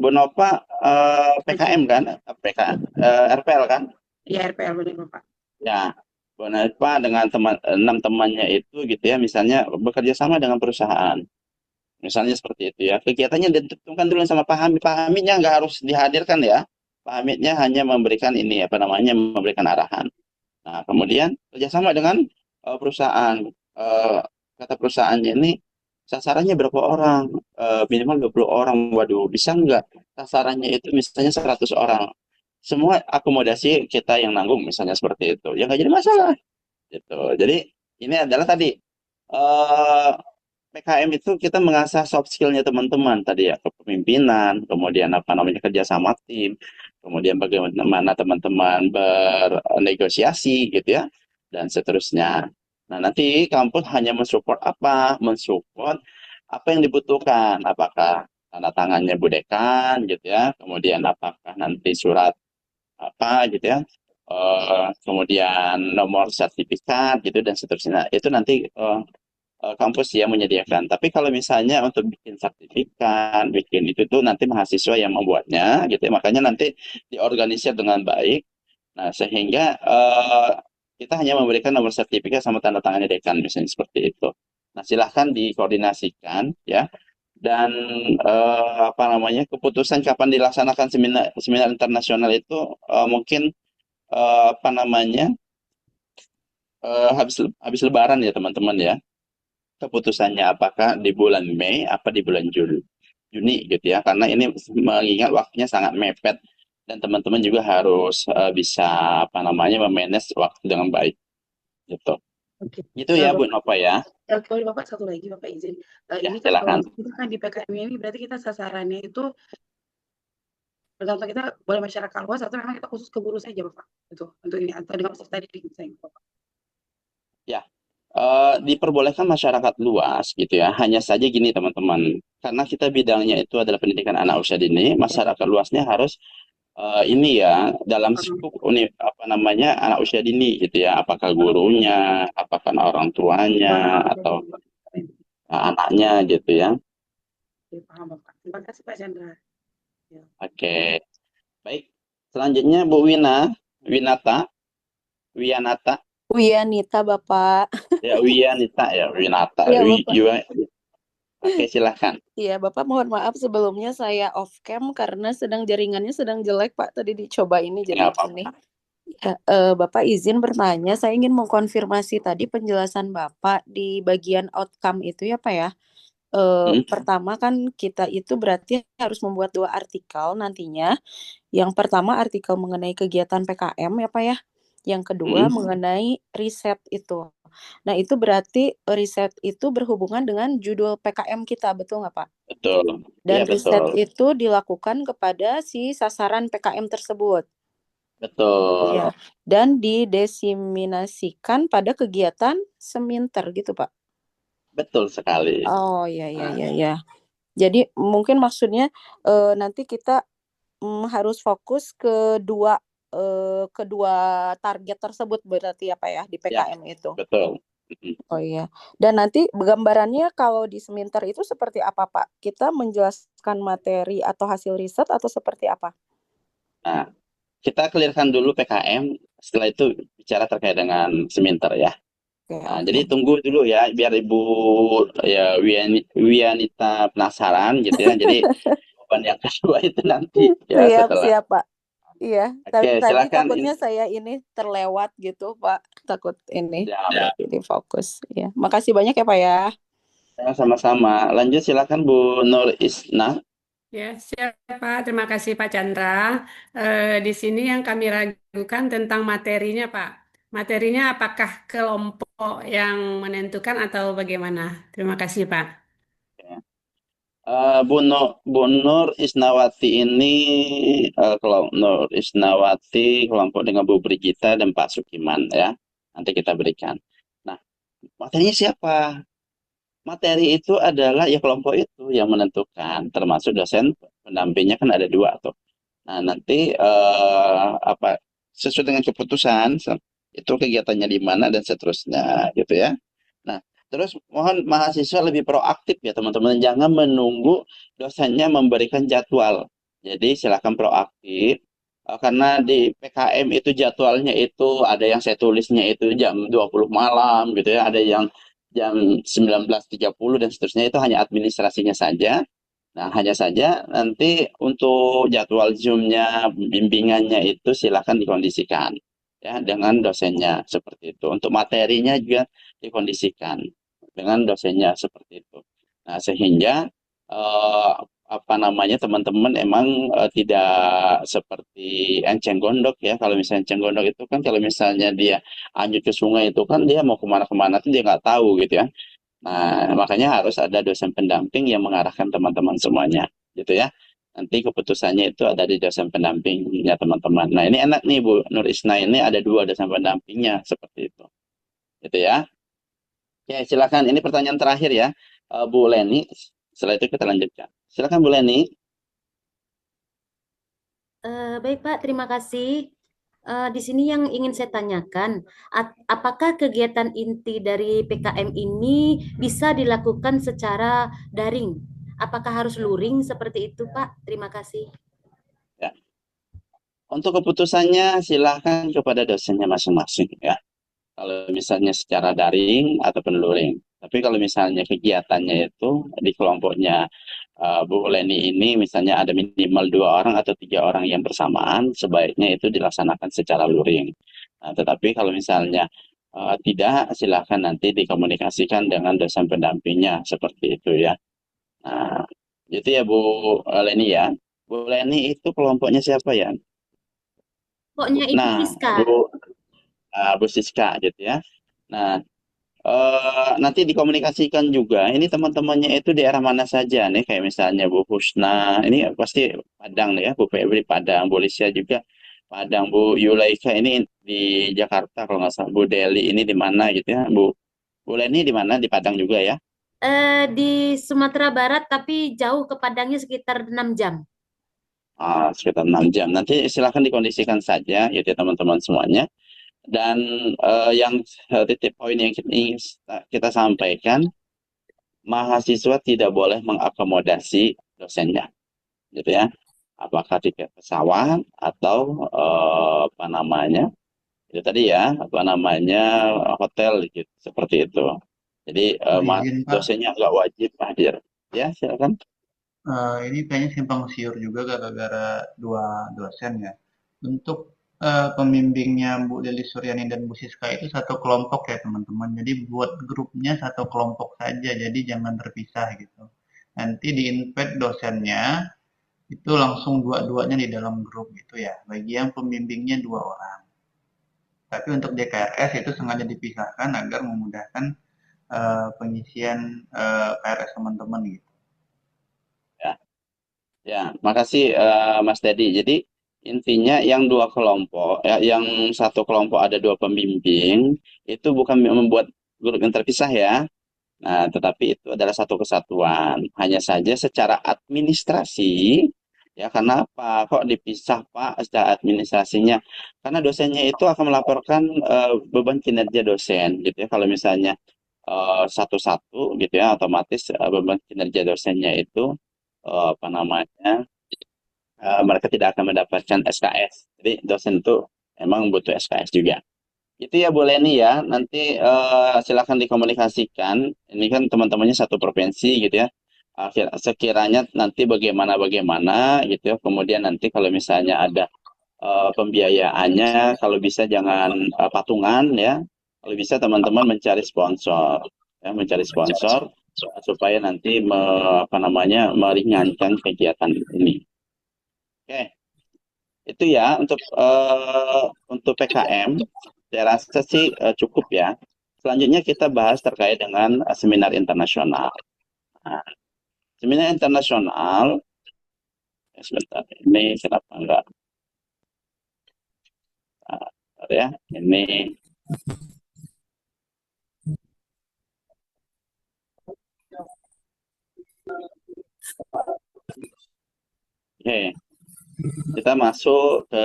PKM kan, RPL kan? Ya, RPL benar Bapak. Ya, Bu Nova dengan enam temannya itu gitu ya, misalnya bekerja sama dengan perusahaan. Misalnya seperti itu ya. Kegiatannya ditentukan dulu sama Pak Hamid. Pak Hamidnya nggak harus dihadirkan ya. Pak Hamidnya hanya memberikan ini apa namanya, memberikan arahan. Nah, kemudian kerjasama dengan perusahaan. Eh, Kata perusahaannya ini sasarannya berapa orang? Minimal 20 orang. Waduh, bisa nggak? Sasarannya itu misalnya 100 orang. Semua akomodasi kita yang nanggung misalnya seperti itu. Ya nggak jadi masalah. Gitu. Jadi ini adalah tadi eh PKM itu kita mengasah soft skill-nya teman-teman tadi ya, kepemimpinan, kemudian apa namanya kerja sama tim, kemudian bagaimana teman-teman bernegosiasi gitu ya, dan seterusnya. Nah, nanti kampus hanya mensupport apa? Mensupport apa yang dibutuhkan. Apakah tanda tangannya Bu Dekan gitu ya, kemudian apakah nanti surat apa gitu ya, kemudian nomor sertifikat gitu dan seterusnya. Nah, itu nanti kampus yang menyediakan. Tapi kalau misalnya untuk bikin sertifikat, bikin itu tuh nanti mahasiswa yang membuatnya, gitu ya. Makanya nanti diorganisir dengan baik. Nah, sehingga kita hanya memberikan nomor sertifikat sama tanda tangannya dekan, misalnya seperti itu. Nah, silahkan dikoordinasikan ya. Dan apa namanya keputusan kapan dilaksanakan seminar seminar internasional itu mungkin apa namanya habis habis Lebaran ya teman-teman ya. Keputusannya apakah di bulan Mei apa di bulan Juni gitu ya. Karena ini mengingat waktunya sangat mepet dan teman-teman juga harus bisa apa namanya memanage waktu dengan baik gitu. Oke. Gitu ya Bu Bapak, Nova ya. kalau Bapak satu lagi, Bapak izin. Ya, Ini kan kalau silakan. kita kan di PKM ini berarti kita sasarannya itu tergantung kita boleh masyarakat luas atau memang kita khusus ke guru saja, Bapak. Itu untuk ini atau dengan peserta didik misalnya, Bapak. Ya, diperbolehkan masyarakat luas gitu ya. Hanya saja gini teman-teman, karena kita bidangnya itu adalah pendidikan anak usia dini, masyarakat luasnya harus ini ya dalam skup apa namanya anak usia dini gitu ya. Apakah gurunya, apakah orang tuanya, atau anaknya gitu ya. Oke, paham, Bapak. Terima kasih, Pak Chandra. Ya. Oke, baik. Selanjutnya Bu Winata, Wianata, Wianita, Bapak. ya Wianita ya Winata, Iya, Bapak. Oke, silahkan. Iya, Bapak, mohon maaf sebelumnya saya off cam karena jaringannya sedang jelek, Pak. Tadi dicoba ini jadi Nggak apa-apa. ini. Ya, Bapak izin bertanya, saya ingin mengkonfirmasi tadi penjelasan Bapak di bagian outcome itu ya, Pak ya. Pertama kan kita itu berarti harus membuat 2 artikel nantinya. Yang pertama artikel mengenai kegiatan PKM ya, Pak ya. Yang kedua mengenai riset itu. Nah, itu berarti riset itu berhubungan dengan judul PKM kita, betul nggak, Pak? Betul. Dan Ya, riset betul. itu dilakukan kepada si sasaran PKM tersebut. Betul. Ya. Dan didiseminasikan pada kegiatan seminter gitu, Pak. Betul sekali. Oh, ya. Jadi mungkin maksudnya nanti kita harus fokus kedua target tersebut berarti ya, Pak ya, di Ya, PKM itu. betul. Oh iya. Dan nanti gambarannya kalau di seminter itu seperti apa, Pak? Kita menjelaskan materi atau hasil riset atau seperti apa? Nah, kita clearkan dulu PKM, setelah itu bicara terkait dengan seminter ya. Oke, Nah, oke. jadi tunggu dulu ya, biar Ibu ya Wianita penasaran gitu ya. Jadi jawaban yang kedua itu nanti ya setelah. Siap, Pak. Iya, Oke, tadi silakan. takutnya saya ini terlewat gitu, Pak. Takut ini. Ya, Jadi fokus. Ya. Makasih banyak ya, Pak ya. sama-sama. Lanjut silakan Bu Nur Isna. Ya, siap Pak. Terima kasih Pak Chandra. Di sini yang kami ragukan tentang materinya Pak. Materinya apakah kelompok yang menentukan atau bagaimana? Terima kasih Pak. Bu Nur Isnawati ini kalau Nur Isnawati kelompok dengan Bu Brigita dan Pak Sukiman ya. Nanti kita berikan. Nah, materinya siapa? Materi itu adalah ya kelompok itu yang menentukan, termasuk dosen pendampingnya kan ada 2 tuh. Nah, nanti apa sesuai dengan keputusan itu kegiatannya di mana dan seterusnya gitu ya. Nah, terus mohon mahasiswa lebih proaktif ya teman-teman, jangan menunggu dosennya memberikan jadwal. Jadi silakan proaktif karena di PKM itu jadwalnya itu ada yang saya tulisnya itu jam 20 malam gitu ya, ada yang jam 19.30 dan seterusnya, itu hanya administrasinya saja. Nah, hanya saja nanti untuk jadwal Zoom-nya, bimbingannya itu silakan dikondisikan ya dengan dosennya seperti itu. Untuk materinya juga dikondisikan dengan dosennya seperti itu. Nah, sehingga apa namanya teman-teman emang tidak seperti enceng gondok ya. Kalau misalnya enceng gondok itu kan kalau misalnya dia hanyut ke sungai itu kan dia mau kemana-kemana tuh dia nggak tahu gitu ya. Nah, makanya harus ada dosen pendamping yang mengarahkan teman-teman semuanya, gitu ya. Nanti keputusannya itu ada di dosen pendampingnya teman-teman. Nah, ini enak nih Bu Nur Isna, ini ada 2 dosen pendampingnya seperti itu. Gitu ya. Oke, silakan. Ini pertanyaan terakhir ya, Bu Leni. Setelah itu kita lanjutkan. Silakan Bu Leni. Baik Pak, terima kasih. Di sini yang ingin saya tanyakan, apakah kegiatan inti dari PKM ini bisa dilakukan secara daring? Apakah harus luring seperti itu, Pak? Terima kasih. Ya. Untuk keputusannya silahkan kepada dosennya masing-masing ya. Kalau misalnya secara daring ataupun luring. Tapi kalau misalnya kegiatannya itu di kelompoknya Bu Leni ini misalnya ada minimal 2 orang atau 3 orang yang bersamaan, sebaiknya itu dilaksanakan secara luring. Nah, tetapi kalau misalnya tidak, silahkan nanti dikomunikasikan dengan dosen pendampingnya seperti itu ya. Nah, itu ya Bu Leni ya. Bu Leni itu kelompoknya siapa ya? Pokoknya Ibu Nah, Siska. Bu Siska gitu ya. Nah, nanti dikomunikasikan juga, ini teman-temannya itu daerah mana saja nih, kayak misalnya Bu Husna, ini pasti Padang nih ya, Bu Febri Padang, Bu Lisya juga Padang, Bu Yulaika ini di Jakarta kalau nggak salah, Bu Deli ini di mana gitu ya, Bu Leni di mana, di Padang juga ya. Di Sumatera Barat, tapi jauh ke Padangnya sekitar 6 jam. Sekitar 6 jam. Nanti silakan dikondisikan saja gitu ya teman-teman semuanya. Dan yang titik poin yang ingin kita sampaikan, mahasiswa tidak boleh mengakomodasi dosennya, gitu ya. Apakah tiket pesawat atau apa namanya, itu tadi ya, apa namanya hotel gitu, seperti itu. Jadi Izin Pak, dosennya nggak wajib hadir. Ya, silakan. Ini kayaknya simpang siur juga gara-gara dua dosen ya. Untuk pembimbingnya Bu Deli Suryani dan Bu Siska itu satu kelompok ya teman-teman. Jadi buat grupnya satu kelompok saja, jadi jangan terpisah gitu. Nanti di invite dosennya itu langsung dua-duanya di dalam grup gitu ya. Bagi yang pembimbingnya 2 orang. Tapi untuk DKRS itu sengaja dipisahkan agar memudahkan pengisian KRS teman-teman gitu. Ya, ya, makasih Mas Dedi. Jadi intinya yang 2 kelompok, ya, yang satu kelompok ada 2 pembimbing, itu bukan membuat grup yang terpisah ya. Nah, tetapi itu adalah satu kesatuan. Hanya saja secara administrasi, ya karena apa? Kok dipisah Pak secara administrasinya? Karena dosennya itu akan melaporkan beban kinerja dosen, gitu ya. Kalau misalnya satu-satu, gitu ya, otomatis beban kinerja dosennya itu apa namanya? Mereka tidak akan mendapatkan SKS. Jadi dosen itu emang butuh SKS juga. Itu ya boleh nih ya, nanti silakan dikomunikasikan. Ini kan teman-temannya satu provinsi gitu ya. Sekiranya nanti bagaimana gitu ya. Kemudian nanti kalau misalnya ada pembiayaannya, kalau bisa jangan patungan ya. Kalau bisa teman-teman mencari sponsor, ya, mencari sponsor supaya nanti apa namanya meringankan kegiatan ini. Oke, itu ya untuk PKM. Saya rasa sih cukup ya. Selanjutnya kita bahas terkait dengan seminar internasional. Nah, seminar internasional, sebentar, ini kenapa enggak? Bentar ya, ini. Oke, kita masuk ke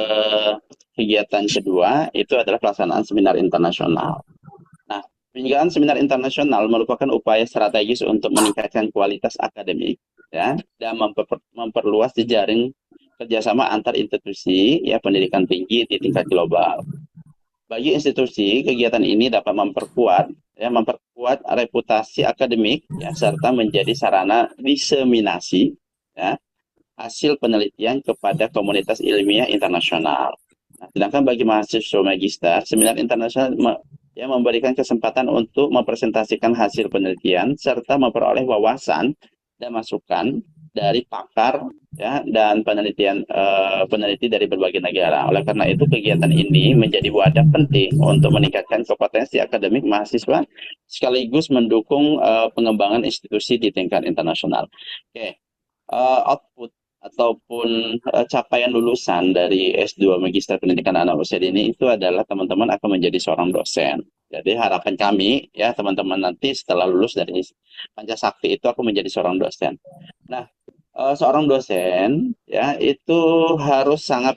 kegiatan kedua, itu adalah pelaksanaan seminar internasional. Nah, penyelenggaraan seminar internasional merupakan upaya strategis untuk meningkatkan kualitas akademik ya, dan memperluas jejaring kerjasama antar institusi ya pendidikan tinggi di tingkat global. Bagi institusi, kegiatan ini dapat memperkuat reputasi akademik ya, serta menjadi sarana diseminasi ya, hasil penelitian kepada komunitas ilmiah internasional. Nah, sedangkan bagi mahasiswa magister, seminar internasional memberikan kesempatan untuk mempresentasikan hasil penelitian serta memperoleh wawasan dan masukan dari pakar ya dan peneliti dari berbagai negara. Oleh karena itu kegiatan ini menjadi wadah penting untuk meningkatkan kompetensi akademik mahasiswa sekaligus mendukung pengembangan institusi di tingkat internasional. Oke, output ataupun capaian lulusan dari S2 Magister Pendidikan Anak Usia Dini itu adalah teman-teman akan menjadi seorang dosen. Jadi harapan kami ya teman-teman nanti setelah lulus dari Pancasakti itu akan menjadi seorang dosen. Nah, seorang dosen ya itu harus sangat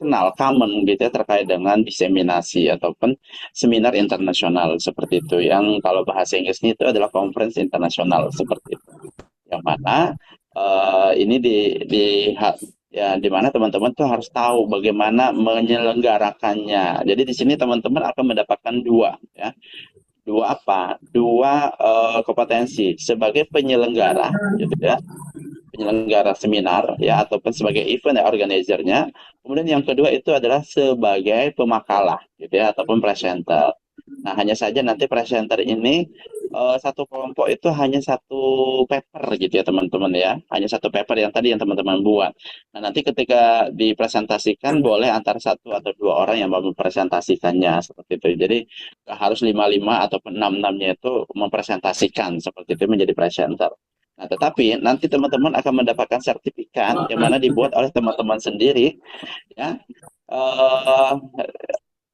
kenal common gitu ya terkait dengan diseminasi ataupun seminar internasional seperti itu. Yang kalau bahasa Inggrisnya itu adalah conference internasional seperti itu. Yang mana ini ya di mana teman-teman tuh harus tahu bagaimana menyelenggarakannya. Jadi di sini teman-teman akan mendapatkan dua ya. Dua apa? Dua kompetensi sebagai penyelenggara gitu ya. Penyelenggara seminar ya ataupun sebagai event organizer-nya. Kemudian yang kedua itu adalah sebagai pemakalah gitu ya ataupun presenter. Nah, hanya saja nanti presenter ini satu kelompok itu hanya satu paper gitu ya teman-teman ya. Hanya satu paper yang tadi yang teman-teman buat. Nah, nanti ketika dipresentasikan boleh antara satu atau dua orang yang mau mempresentasikannya seperti itu. Jadi nggak harus lima ataupun enam-enamnya itu mempresentasikan seperti itu menjadi presenter. Nah, tetapi nanti teman-teman akan mendapatkan sertifikat yang mana dibuat oleh teman-teman sendiri ya. Eh,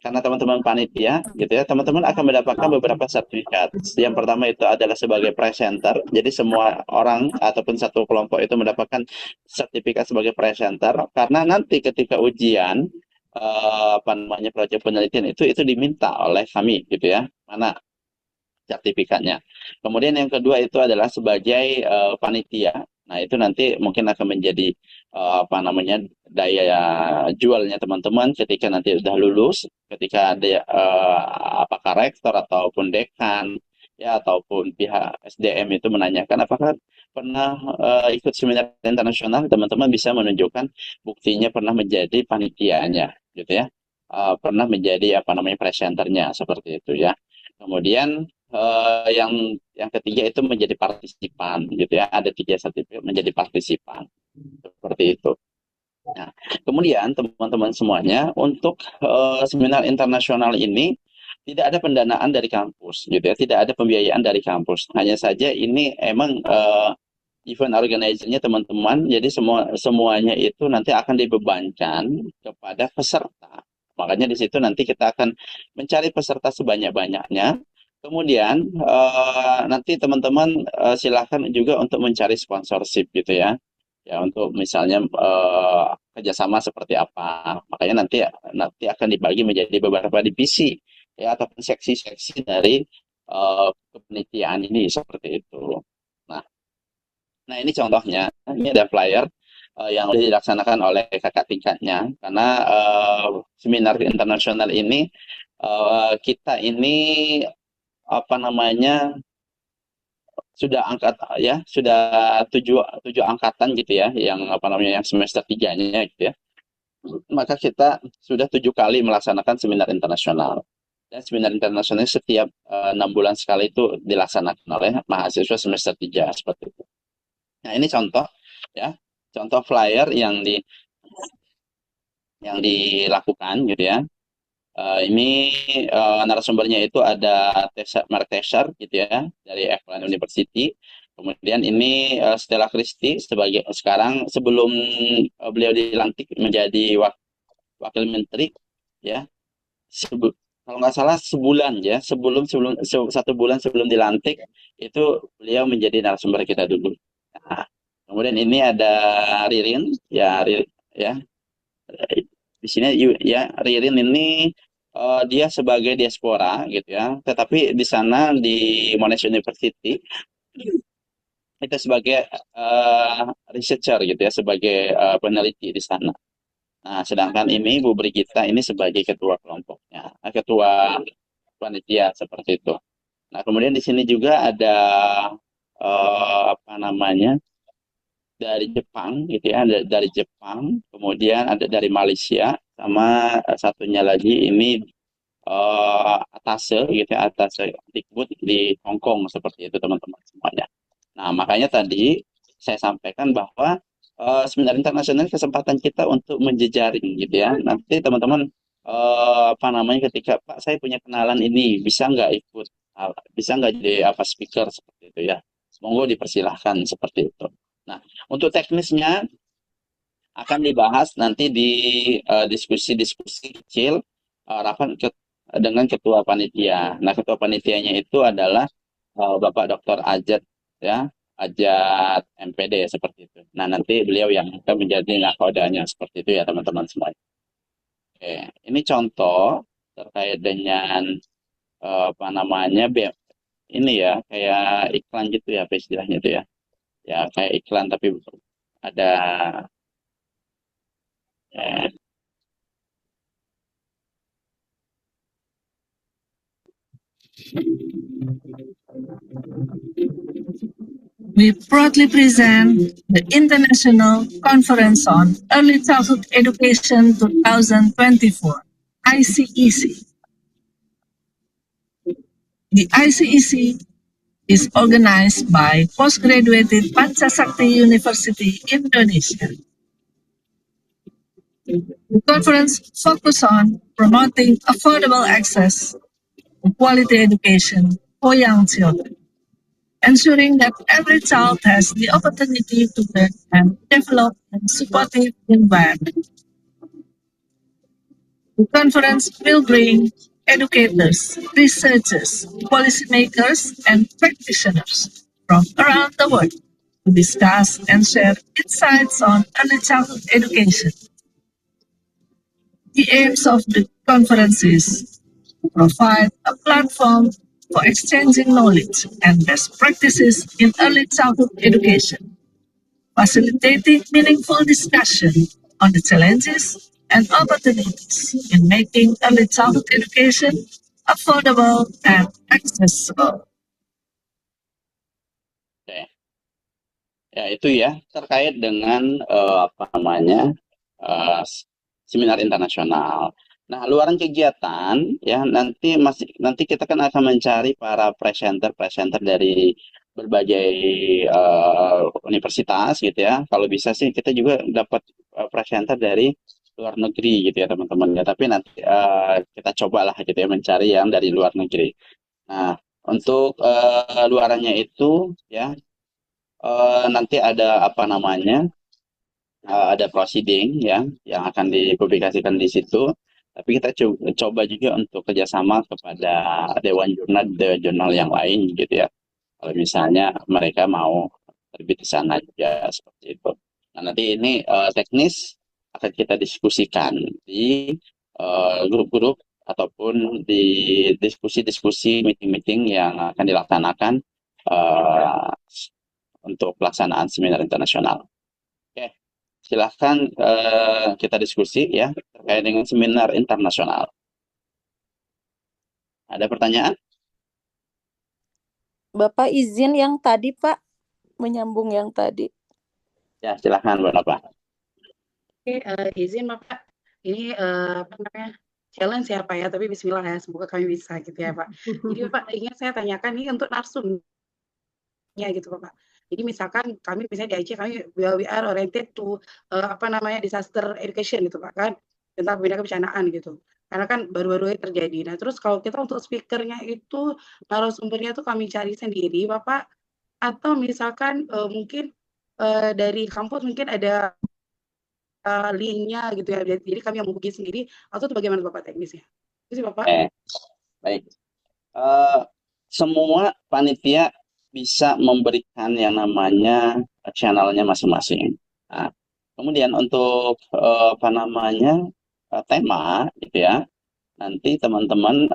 karena teman-teman panitia gitu ya, teman-teman akan mendapatkan beberapa sertifikat. Yang pertama itu adalah sebagai presenter. Jadi semua orang ataupun satu kelompok itu mendapatkan sertifikat sebagai presenter karena nanti ketika ujian apa namanya proyek penelitian itu diminta oleh kami gitu ya. Mana sertifikatnya. Kemudian yang kedua itu adalah sebagai panitia. Nah, itu nanti mungkin akan menjadi apa namanya daya jualnya teman-teman ketika nanti sudah lulus, ketika ada apakah rektor ataupun dekan ya ataupun pihak SDM itu menanyakan apakah pernah ikut seminar internasional, teman-teman bisa menunjukkan buktinya pernah menjadi panitianya gitu ya. Pernah menjadi apa namanya presenternya seperti itu ya. Kemudian yang ketiga itu menjadi partisipan gitu ya, ada 3 sertifikat menjadi partisipan seperti itu. Nah, kemudian teman-teman semuanya untuk seminar internasional ini tidak ada pendanaan dari kampus gitu ya, tidak ada pembiayaan dari kampus, hanya saja ini emang event organizer-nya teman-teman, jadi semuanya itu nanti akan dibebankan kepada peserta. Makanya di situ nanti kita akan mencari peserta sebanyak-banyaknya. Kemudian nanti teman-teman silakan juga untuk mencari sponsorship gitu ya. Ya untuk misalnya kerjasama seperti apa. Makanya nanti akan dibagi menjadi beberapa divisi ya ataupun seksi-seksi dari kepanitiaan ini seperti itu. Nah ini contohnya, ini ada flyer yang sudah dilaksanakan oleh kakak tingkatnya karena seminar internasional ini kita ini apa namanya sudah tujuh angkatan gitu ya yang apa namanya yang semester 3-nya gitu ya, maka kita sudah 7 kali melaksanakan seminar internasional dan seminar internasional setiap 6 bulan sekali itu dilaksanakan oleh mahasiswa semester 3 seperti itu. Nah ini contoh ya, contoh flyer yang dilakukan gitu ya. Ini narasumbernya itu ada Mark Tesar gitu ya dari Evelyn University. Kemudian ini Stella Christie sebagai sekarang sebelum beliau dilantik menjadi wakil menteri ya. Kalau nggak salah sebulan ya, sebelum 1 bulan sebelum dilantik itu beliau menjadi narasumber kita dulu. Nah, kemudian ini ada Ririn ya, di sini ya Ririn ini dia sebagai diaspora gitu ya, tetapi di sana di Monash University itu sebagai researcher gitu ya, sebagai peneliti di sana. Nah, sedangkan ini Bu Brigita ini sebagai ketua kelompoknya, ketua panitia seperti itu. Nah, kemudian di sini juga ada apa namanya dari Jepang gitu ya, ada dari Jepang, kemudian ada dari Malaysia, sama satunya lagi ini atase gitu ya, atase Dikbud di Hong Kong seperti itu teman-teman semuanya. Nah, makanya tadi saya sampaikan bahwa seminar internasional kesempatan kita untuk menjejaring gitu ya. Nanti teman-teman apa namanya ketika Pak saya punya kenalan ini bisa nggak ikut, bisa nggak jadi apa speaker seperti itu ya. Monggo dipersilahkan seperti itu. Nah, untuk teknisnya akan dibahas nanti di diskusi-diskusi kecil rapat dengan ketua panitia. Nah, ketua panitianya itu adalah Bapak Dr. Ajat ya, Ajat MPD seperti itu. Nah, nanti beliau yang akan menjadi nakodanya seperti itu ya teman-teman semua. Oke, ini contoh terkait dengan apa namanya ini ya kayak iklan gitu ya apa istilahnya itu ya. Ya kayak iklan tapi ada eh, We proudly present the International Conference on Early Childhood Education 2024, ICEC. The ICEC is organized by Postgraduate Pancasakti University Indonesia. The conference focuses on promoting affordable access to quality education for young children, ensuring that every child has the opportunity to learn and develop in a supportive environment. The conference will bring educators, researchers, policymakers, and practitioners from around the world to discuss and share insights on early childhood education. The aims of the conference is to provide a platform for exchanging knowledge and best practices in early childhood education, facilitating meaningful discussion on the challenges and opportunities in making early childhood education affordable and accessible. Oke. Ya itu ya terkait dengan apa namanya seminar internasional. Nah, luaran kegiatan ya nanti kita kan akan mencari para presenter dari berbagai universitas gitu ya. Kalau bisa sih kita juga dapat presenter dari luar negeri gitu ya teman-teman ya. Tapi nanti kita cobalah gitu ya mencari yang dari luar negeri. Nah, untuk luarannya itu ya nanti ada apa namanya ada proceeding ya yang akan dipublikasikan di situ. Tapi kita coba juga untuk kerjasama kepada dewan jurnal yang lain gitu ya. Kalau misalnya mereka mau terbit di sana juga seperti itu. Nah nanti ini teknis akan kita diskusikan di grup-grup ataupun di diskusi-diskusi meeting-meeting yang akan dilaksanakan untuk pelaksanaan seminar internasional. Oke, silahkan kita diskusi ya terkait dengan seminar internasional. Ada pertanyaan? Bapak izin yang tadi, Pak, menyambung yang tadi. Ya, silahkan Bapak. Oke, izin Bapak. Ini apa namanya? Challenge ya Pak ya, tapi bismillah ya, semoga kami bisa gitu ya Pak. Jadi Bapak ingin saya tanyakan ini untuk narsumnya gitu Bapak. Jadi misalkan kami misalnya di Aceh kami we are oriented to apa namanya disaster education gitu Pak kan, tentang pembinaan kebencanaan gitu. Karena kan baru-baru ini terjadi. Nah, terus kalau kita untuk speakernya itu narasumbernya tuh kami cari sendiri Bapak atau misalkan mungkin dari kampus mungkin ada linknya gitu ya. Jadi kami yang menghubungi sendiri atau itu bagaimana Bapak teknisnya? Itu sih Bapak. Baik. Semua panitia bisa memberikan yang namanya channelnya masing-masing. Nah, kemudian untuk apa namanya tema gitu ya, nanti teman-teman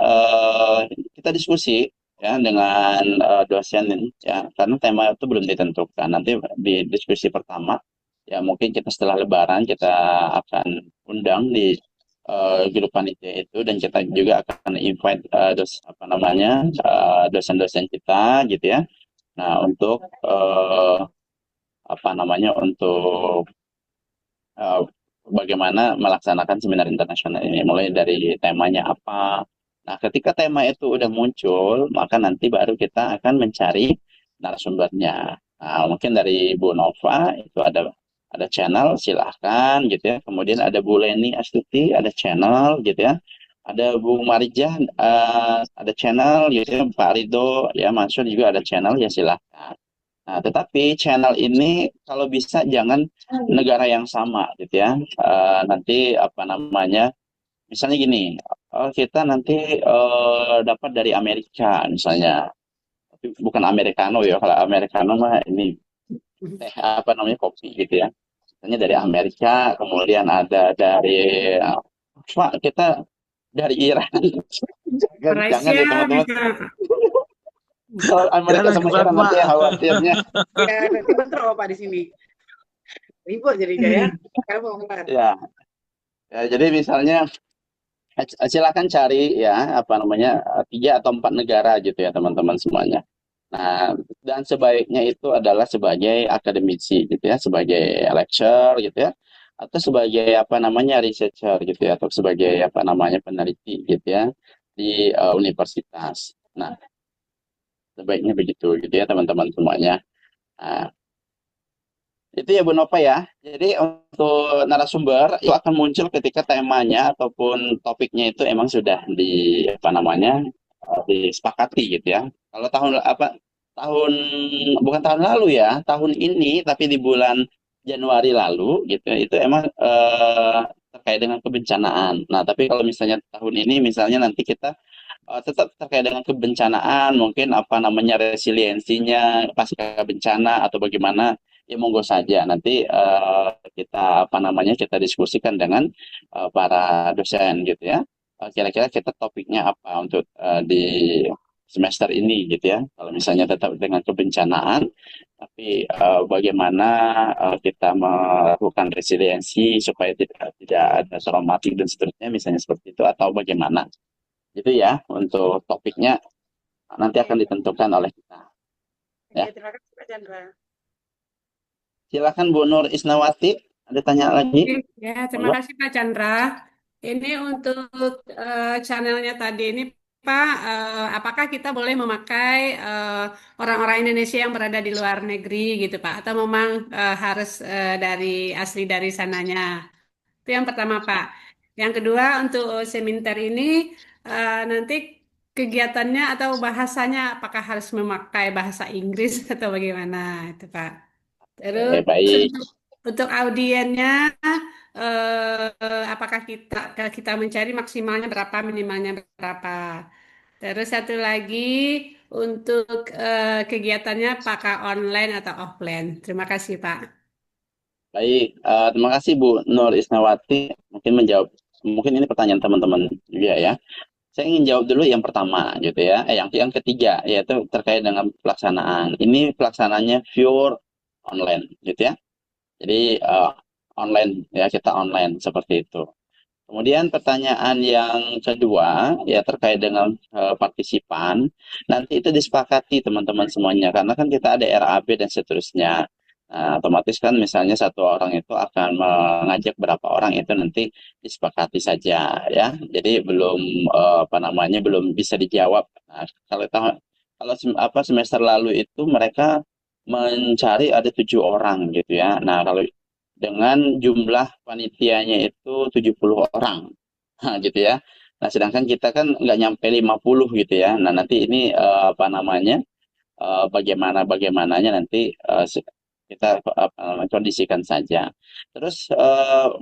kita diskusi ya dengan dosen ya, karena tema itu belum ditentukan. Nanti di diskusi pertama ya mungkin kita setelah Lebaran kita akan undang di grup panitia itu dan kita juga akan invite dosen-dosen kita gitu ya. Nah, untuk apa namanya untuk bagaimana melaksanakan seminar internasional ini, mulai dari temanya apa. Nah, ketika tema itu udah muncul, maka nanti baru kita akan mencari narasumbernya. Nah, mungkin dari Bu Nova itu ada channel, silahkan gitu ya. Kemudian ada Bu Leni Astuti, ada channel gitu ya. Ada Bu Marijah, ada channel gitu ya. Pak Rido, ya Mansur juga ada channel, ya silahkan. Nah, tetapi channel ini kalau bisa jangan negara yang sama gitu ya. Nanti apa namanya, misalnya gini, kita nanti dapat dari Amerika misalnya. Tapi bukan Americano ya, kalau Americano mah ini teh apa namanya kopi gitu ya. Misalnya dari Amerika, kemudian ada dari Pak, kita dari Iran. Jangan ya Malaysia teman-teman. bisa. Kalau Amerika Jangan sama keluar, Iran nanti Pak. khawatirnya. Ya, nanti bentrok Pak di sini. Ribut jadinya ya. Sekarang mau kelar. Ya, jadi misalnya silakan cari ya apa namanya 3 atau 4 negara gitu ya teman-teman semuanya. Nah, dan sebaiknya itu adalah sebagai akademisi gitu ya, sebagai lecturer gitu ya, atau sebagai apa namanya researcher gitu ya, atau sebagai apa namanya peneliti gitu ya di universitas. Nah, sebaiknya begitu gitu ya teman-teman semuanya. Nah, itu ya Bu Nova ya. Jadi untuk narasumber itu akan muncul ketika temanya ataupun topiknya itu emang sudah di apa namanya disepakati gitu ya. Kalau tahun bukan tahun lalu ya, tahun ini tapi di bulan Januari lalu gitu ya, itu emang terkait dengan kebencanaan. Nah, tapi kalau misalnya tahun ini misalnya nanti kita tetap terkait dengan kebencanaan, mungkin apa namanya resiliensinya pasca bencana atau bagaimana, ya monggo saja nanti kita apa namanya kita diskusikan dengan para dosen gitu ya. Kira-kira kita topiknya apa untuk di semester ini gitu ya. Kalau misalnya tetap dengan kebencanaan, tapi bagaimana kita melakukan resiliensi supaya tidak ada traumatik dan seterusnya, misalnya seperti itu atau bagaimana. Gitu ya, untuk topiknya nanti akan ditentukan oleh kita. Ya. Oke, terima kasih Pak Chandra. Silakan Bu Nur Isnawati, ada tanya lagi? Ya, terima Monggo. kasih Pak Chandra. Ini untuk channelnya tadi ini Pak, apakah kita boleh memakai orang-orang Indonesia yang berada di luar negeri gitu Pak? Atau memang harus dari asli dari sananya? Itu yang pertama Pak. Yang kedua untuk seminter ini nanti kegiatannya atau bahasanya apakah harus memakai bahasa Inggris atau bagaimana itu Pak? Terus Baik. untuk audiennya, apakah kita mencari maksimalnya berapa, minimalnya berapa? Terus satu lagi untuk kegiatannya apakah online atau offline? Terima kasih Pak. Baik, terima kasih Bu Nur Isnawati. Mungkin ini pertanyaan teman-teman juga ya. Saya ingin jawab dulu yang pertama gitu ya. Yang ketiga yaitu terkait dengan pelaksanaan. Ini pelaksanaannya pure online gitu ya. Jadi online ya, kita online seperti itu. Kemudian pertanyaan yang kedua ya terkait dengan partisipan. Nanti itu disepakati teman-teman semuanya karena kan kita ada RAB dan seterusnya. Nah, otomatis kan misalnya satu orang itu akan mengajak berapa orang itu nanti disepakati saja ya. Jadi belum apa namanya belum bisa dijawab. Nah, kalau semester lalu itu mereka mencari ada 7 orang gitu ya. Nah, kalau dengan jumlah panitianya itu 70 orang. Nah, gitu ya. Nah, sedangkan kita kan nggak nyampe 50 gitu ya. Nah, nanti ini apa namanya bagaimananya nanti kita apa namanya, kondisikan saja. Terus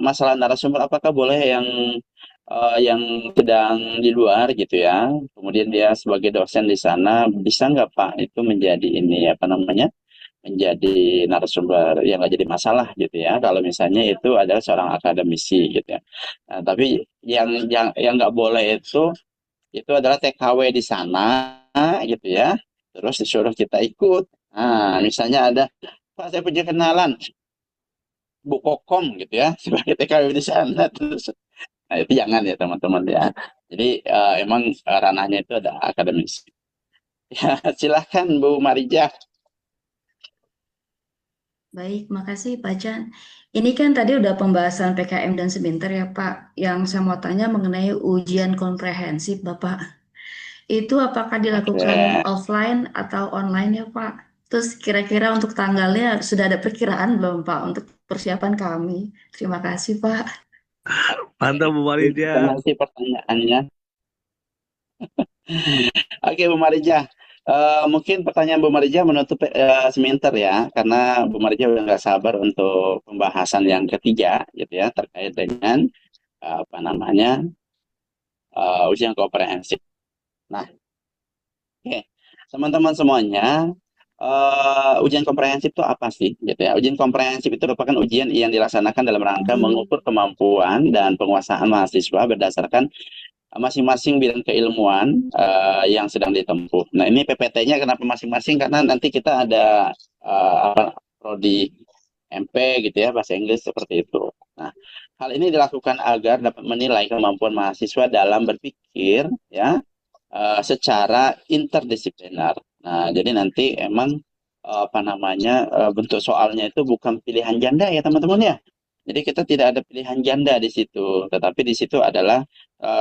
masalah narasumber apakah boleh yang sedang di luar gitu ya. Kemudian dia sebagai dosen di sana bisa nggak Pak itu menjadi ini apa namanya? Menjadi narasumber yang nggak jadi masalah gitu ya kalau misalnya itu adalah seorang akademisi gitu ya. Nah, tapi yang nggak boleh itu adalah TKW di sana gitu ya terus disuruh kita ikut. Nah, misalnya ada Pak saya punya kenalan Bu Kokom gitu ya sebagai TKW di sana terus nah itu jangan ya teman-teman ya. Jadi emang ranahnya itu ada akademisi. Ya, silahkan Bu Marija. Baik, makasih Pak Chan. Ini kan tadi udah pembahasan PKM dan seminter ya Pak. Yang saya mau tanya mengenai ujian komprehensif Bapak. Itu apakah dilakukan offline atau online ya Pak? Terus kira-kira untuk tanggalnya sudah ada perkiraan belum Pak untuk persiapan kami? Terima kasih Pak. Mantap Bu Marija. Terima kasih pertanyaannya. Oke Bu Marija. Mungkin pertanyaan Bu Marija menutup seminter ya, karena Bu Marija udah nggak sabar untuk pembahasan yang ketiga, gitu ya, terkait dengan apa namanya ujian komprehensif. Nah, oke, teman-teman semuanya, ujian komprehensif itu apa sih gitu ya. Ujian komprehensif itu merupakan ujian yang dilaksanakan dalam rangka mengukur kemampuan dan penguasaan mahasiswa berdasarkan masing-masing bidang keilmuan yang sedang ditempuh. Nah, ini PPT-nya kenapa masing-masing? Karena nanti kita ada prodi MP gitu ya, bahasa Inggris seperti itu. Nah, hal ini dilakukan agar dapat menilai kemampuan mahasiswa dalam berpikir ya secara interdisipliner. Nah, jadi nanti emang bentuk soalnya itu bukan pilihan ganda ya teman-teman ya. Jadi kita tidak ada pilihan ganda di situ, tetapi di situ adalah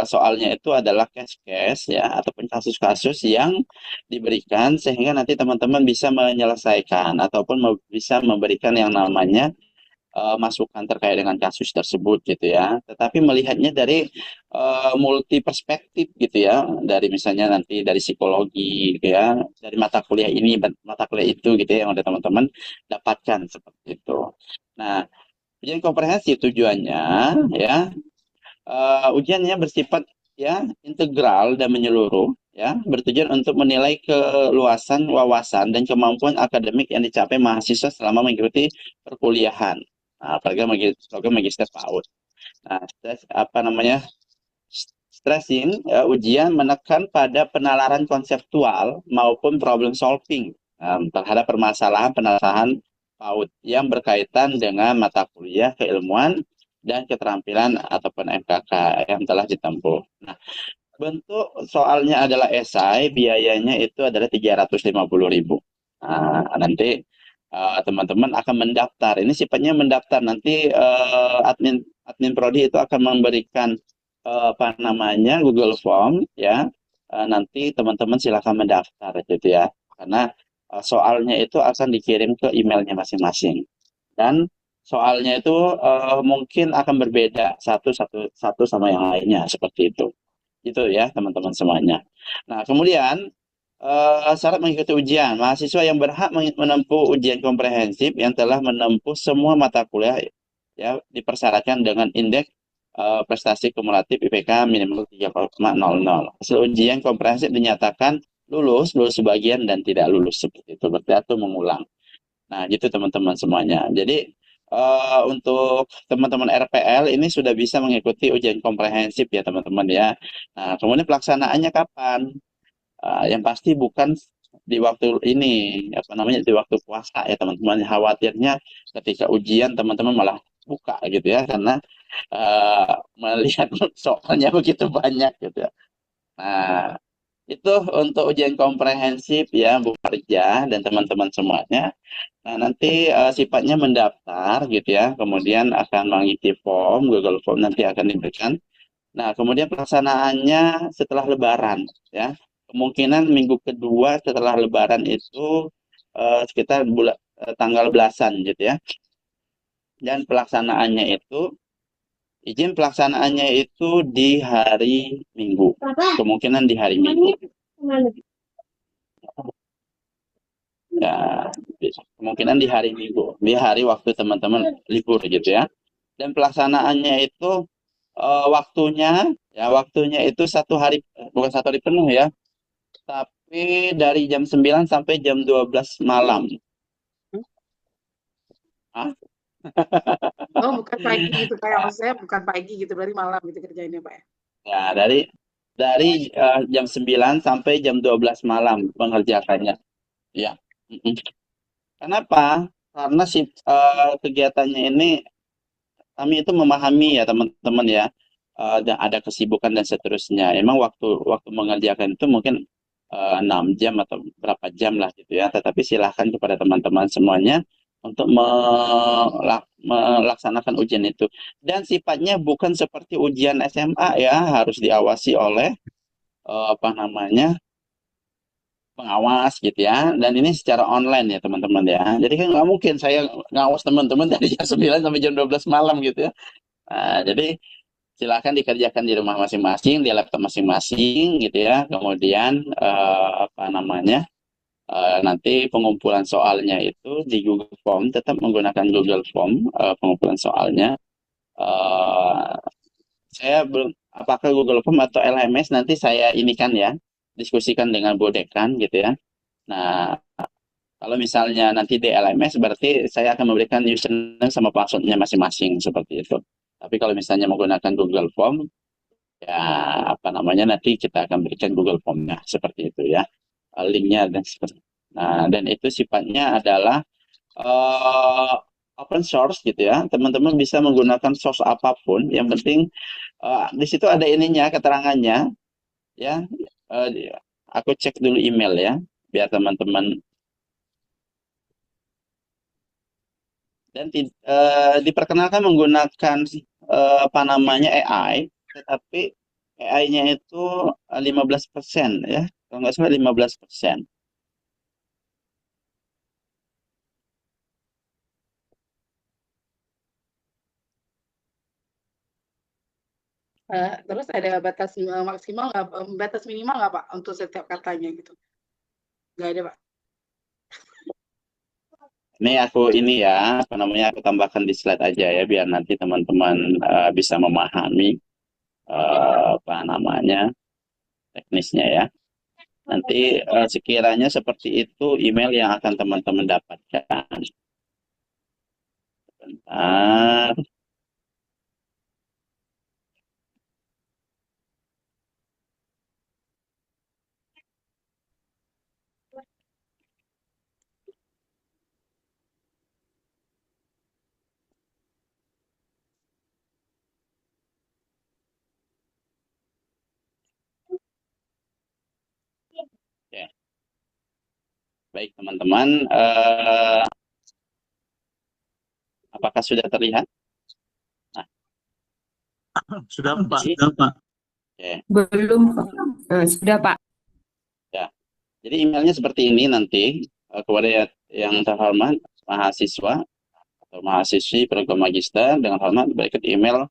soalnya itu adalah case-case ya ataupun kasus-kasus yang diberikan sehingga nanti teman-teman bisa menyelesaikan ataupun bisa memberikan yang namanya masukan terkait dengan kasus tersebut gitu ya. Tetapi melihatnya dari multi perspektif gitu ya, dari misalnya nanti dari psikologi gitu ya, dari mata kuliah ini, mata kuliah itu gitu ya, yang udah teman-teman dapatkan seperti itu. Nah, ujian komprehensif tujuannya ya, ujiannya bersifat ya integral dan menyeluruh ya, bertujuan untuk menilai keluasan wawasan dan kemampuan akademik yang dicapai mahasiswa selama mengikuti perkuliahan. Nah, program magister PAUD. Nah, stressing ujian menekan pada penalaran konseptual maupun problem solving terhadap permasalahan PAUD yang berkaitan dengan mata kuliah keilmuan dan keterampilan ataupun MKK yang telah ditempuh. Nah, bentuk soalnya adalah esai, biayanya itu adalah 350.000. Nah, nanti teman-teman akan mendaftar. Ini sifatnya mendaftar. Nanti admin prodi itu akan memberikan Google Form ya. Nanti teman-teman silakan mendaftar gitu ya. Karena soalnya itu akan dikirim ke emailnya masing-masing. Dan soalnya itu mungkin akan berbeda satu sama yang lainnya seperti itu. Itu ya teman-teman semuanya. Nah, kemudian syarat mengikuti ujian. Mahasiswa yang berhak menempuh ujian komprehensif yang telah menempuh semua mata kuliah ya dipersyaratkan dengan indeks prestasi kumulatif IPK minimal 3,00. Hasil ujian komprehensif dinyatakan lulus sebagian dan tidak lulus seperti itu. Berarti itu mengulang. Nah, gitu teman-teman semuanya. Jadi untuk teman-teman RPL ini sudah bisa mengikuti ujian komprehensif ya teman-teman ya. Nah, kemudian pelaksanaannya kapan? Yang pasti bukan di waktu ini, di waktu puasa ya teman-teman. Khawatirnya ketika ujian teman-teman malah buka gitu ya, karena melihat soalnya begitu banyak gitu ya. Nah, itu untuk ujian komprehensif ya Bu Farja dan teman-teman semuanya. Nah, nanti sifatnya mendaftar gitu ya, kemudian akan mengisi form, Google Form nanti akan diberikan. Nah, kemudian pelaksanaannya setelah Lebaran ya. Kemungkinan minggu kedua setelah Lebaran itu sekitar tanggal belasan gitu ya. Dan pelaksanaannya itu, izin pelaksanaannya itu di hari Minggu. Kemungkinan di hari Minggu. Ya, kemungkinan di hari Minggu, di hari waktu teman-teman libur gitu ya. Dan pelaksanaannya itu waktunya itu bukan satu hari penuh ya, tapi dari jam 9 sampai jam 12 malam. Hah? Oh, bukan pagi gitu kayak maksudnya bukan pagi gitu, berarti malam gitu kerjainnya Pak ya. Ya, dari jam 9 sampai jam 12 malam mengerjakannya. Ya. Kenapa? Karena kegiatannya ini kami itu memahami ya teman-teman ya, dan ada kesibukan dan seterusnya. Emang waktu mengerjakan itu mungkin 6 jam atau berapa jam lah gitu ya. Tetapi silahkan kepada teman-teman semuanya untuk melaksanakan ujian itu. Dan sifatnya bukan seperti ujian SMA ya, harus diawasi oleh pengawas gitu ya. Dan ini secara online ya teman-teman ya. Jadi kan nggak mungkin saya ngawas teman-teman dari jam 9 sampai jam 12 malam gitu ya. Nah, jadi silakan dikerjakan di rumah masing-masing, di laptop masing-masing gitu ya. Kemudian nanti pengumpulan soalnya itu di Google Form, tetap menggunakan Google Form pengumpulan soalnya. Saya belum, apakah Google Form atau LMS nanti saya inikan ya, diskusikan dengan Bu Dekan gitu ya. Nah, Kalau misalnya nanti di LMS berarti saya akan memberikan username sama passwordnya masing-masing seperti itu. Tapi kalau misalnya menggunakan Google Form, ya apa namanya nanti kita akan berikan Google Form-nya seperti itu ya, linknya dan seperti. Nah, dan itu sifatnya adalah eh, open source gitu ya. Teman-teman bisa menggunakan source apapun. Yang penting di situ ada ininya, keterangannya ya. Aku cek dulu email ya, biar teman-teman. Dan diperkenalkan menggunakan apa namanya AI, tetapi AI-nya itu 15% ya, kalau nggak salah 15%. Terus ada batas maksimal nggak, batas minimal nggak Pak untuk setiap katanya gitu? Nggak ada Pak. Ini ya, apa namanya, aku tambahkan di slide aja ya, biar nanti teman-teman bisa memahami apa namanya teknisnya ya. Nanti sekiranya seperti itu email yang akan teman-teman dapatkan. Bentar. Ya. Baik teman-teman, apakah sudah terlihat? Nah, Sudah Pak, jadi, sudah Pak. ya, Belum, sudah Pak. ya. Jadi emailnya seperti ini nanti kepada yang terhormat mahasiswa atau mahasiswi program magister, dengan hormat berikut email.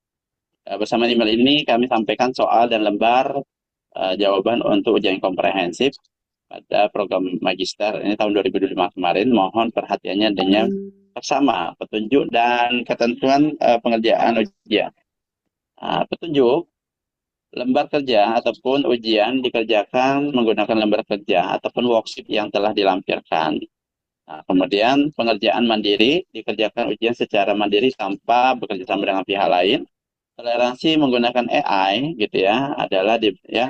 Bersama email ini kami sampaikan soal dan lembar jawaban untuk ujian komprehensif pada program magister ini tahun 2025 kemarin. Mohon perhatiannya dengan bersama petunjuk dan ketentuan pengerjaan ujian. Petunjuk: lembar kerja ataupun ujian dikerjakan menggunakan lembar kerja ataupun worksheet yang telah dilampirkan. Nah, kemudian pengerjaan mandiri dikerjakan ujian secara mandiri tanpa bekerjasama dengan pihak lain. Toleransi menggunakan AI gitu ya adalah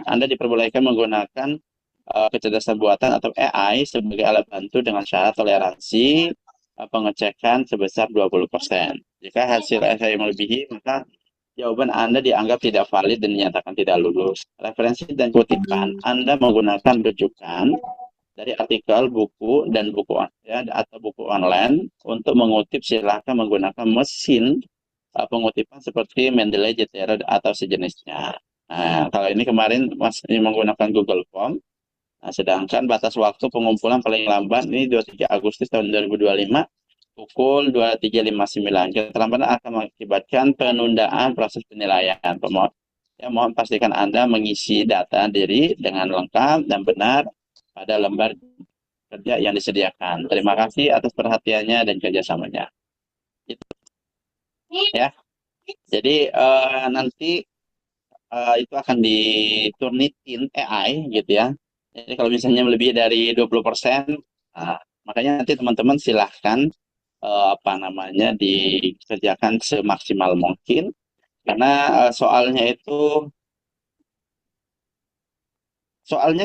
Anda diperbolehkan menggunakan kecerdasan buatan atau AI sebagai alat bantu dengan syarat toleransi pengecekan sebesar 20%. Jika hasil AI melebihi, maka jawaban Anda dianggap tidak valid dan dinyatakan tidak lulus. Referensi dan kutipan Anda menggunakan rujukan dari artikel, buku, dan buku ya, atau buku online. Untuk mengutip silahkan menggunakan mesin pengutipan seperti Mendeley, Zotero, atau sejenisnya. Nah, kalau ini kemarin masih menggunakan Google Form. Nah, sedangkan batas waktu pengumpulan paling lambat ini 23 Agustus tahun 2025 pukul 23.59. Keterlambatan akan mengakibatkan penundaan proses penilaian. Mohon pastikan Anda mengisi data diri dengan lengkap dan benar pada lembar kerja yang disediakan. Terima kasih atas perhatiannya dan kerjasamanya. Itu ya. Jadi nanti itu akan diturnitin AI gitu ya. Jadi kalau misalnya lebih dari 20%, makanya nanti teman-teman silahkan apa namanya dikerjakan semaksimal mungkin, karena soalnya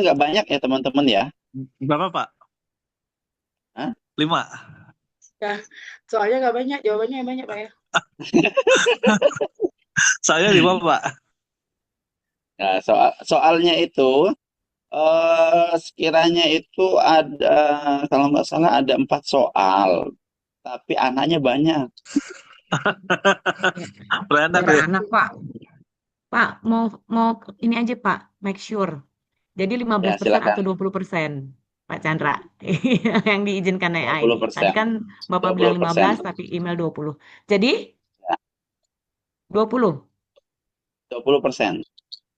nggak banyak ya teman-teman ya. Berapa Pak? Hah? 5. Ya, soalnya nggak banyak, jawabannya yang banyak Pak ya. Saya 5 Pak. Nah, soalnya itu sekiranya itu ada, kalau nggak salah ada 4 soal, tapi anaknya banyak. Beranak ya. Anak Pak. Pak, mau ini aja Pak, make sure. Jadi 15% silakan. atau 20%, Pak Chandra, yang diizinkan AI. 20%. Tadi kan Bapak bilang 15, 20%. tapi email 20. Jadi 20. 20%.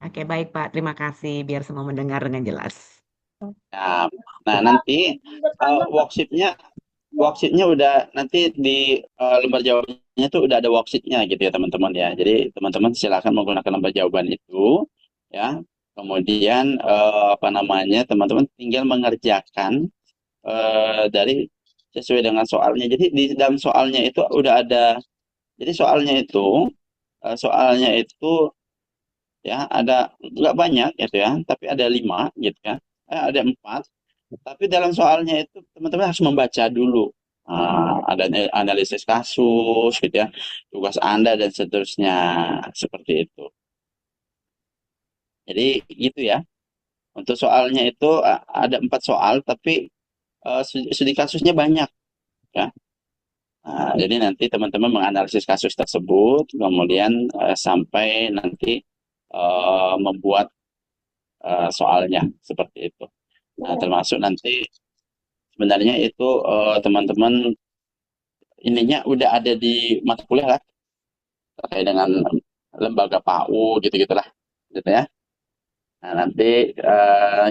Oke, baik Pak. Terima kasih. Biar semua mendengar dengan jelas. Nah, nanti worksheetnya udah nanti di lembar jawabannya itu udah ada worksheetnya gitu ya teman-teman ya. Jadi teman-teman silakan menggunakan lembar jawaban itu ya. Kemudian apa namanya, teman-teman tinggal mengerjakan dari sesuai dengan soalnya. Jadi di dalam soalnya itu udah ada. Jadi soalnya itu ya ada nggak banyak gitu ya, tapi ada 5 gitu ya. Ada 4. Tapi dalam soalnya itu teman-teman harus membaca dulu. Ada analisis kasus gitu ya, tugas Anda dan seterusnya seperti itu. Jadi gitu ya. Untuk soalnya itu ada 4 soal, tapi studi kasusnya banyak ya. Jadi nanti teman-teman menganalisis kasus tersebut, kemudian sampai nanti membuat soalnya seperti itu. Nah, termasuk nanti sebenarnya itu teman-teman ininya udah ada di mata kuliah lah terkait dengan lembaga PAU gitu-gitulah, gitu ya. Nah, nanti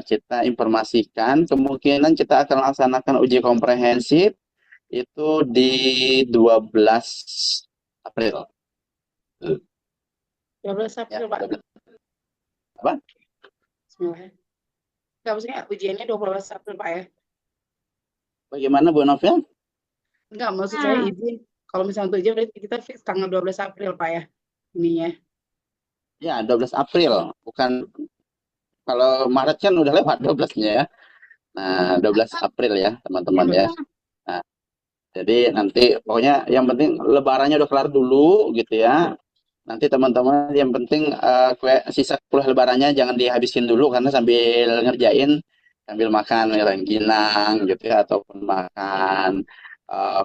kita informasikan kemungkinan kita akan laksanakan uji komprehensif itu di 12 April. 12 April, Pak. Apa? Bismillah. Enggak, maksudnya ujiannya 12 April, Pak ya? Bagaimana Bu Novel? Enggak, maksud saya izin. Kalau misalnya untuk ujian berarti kita fix tanggal 12 April, Pak ya? Ininya. Ya, 12 April. Bukan, kalau Maret kan udah lewat 12-nya ya. Nah, 12 April ya, teman-teman ya. Nah, jadi nanti pokoknya yang penting lebarannya udah kelar dulu gitu ya. Nanti teman-teman yang penting sisa kuliah lebarannya jangan dihabisin dulu karena sambil ngerjain, sambil makan rengginang gitu ya, ataupun makan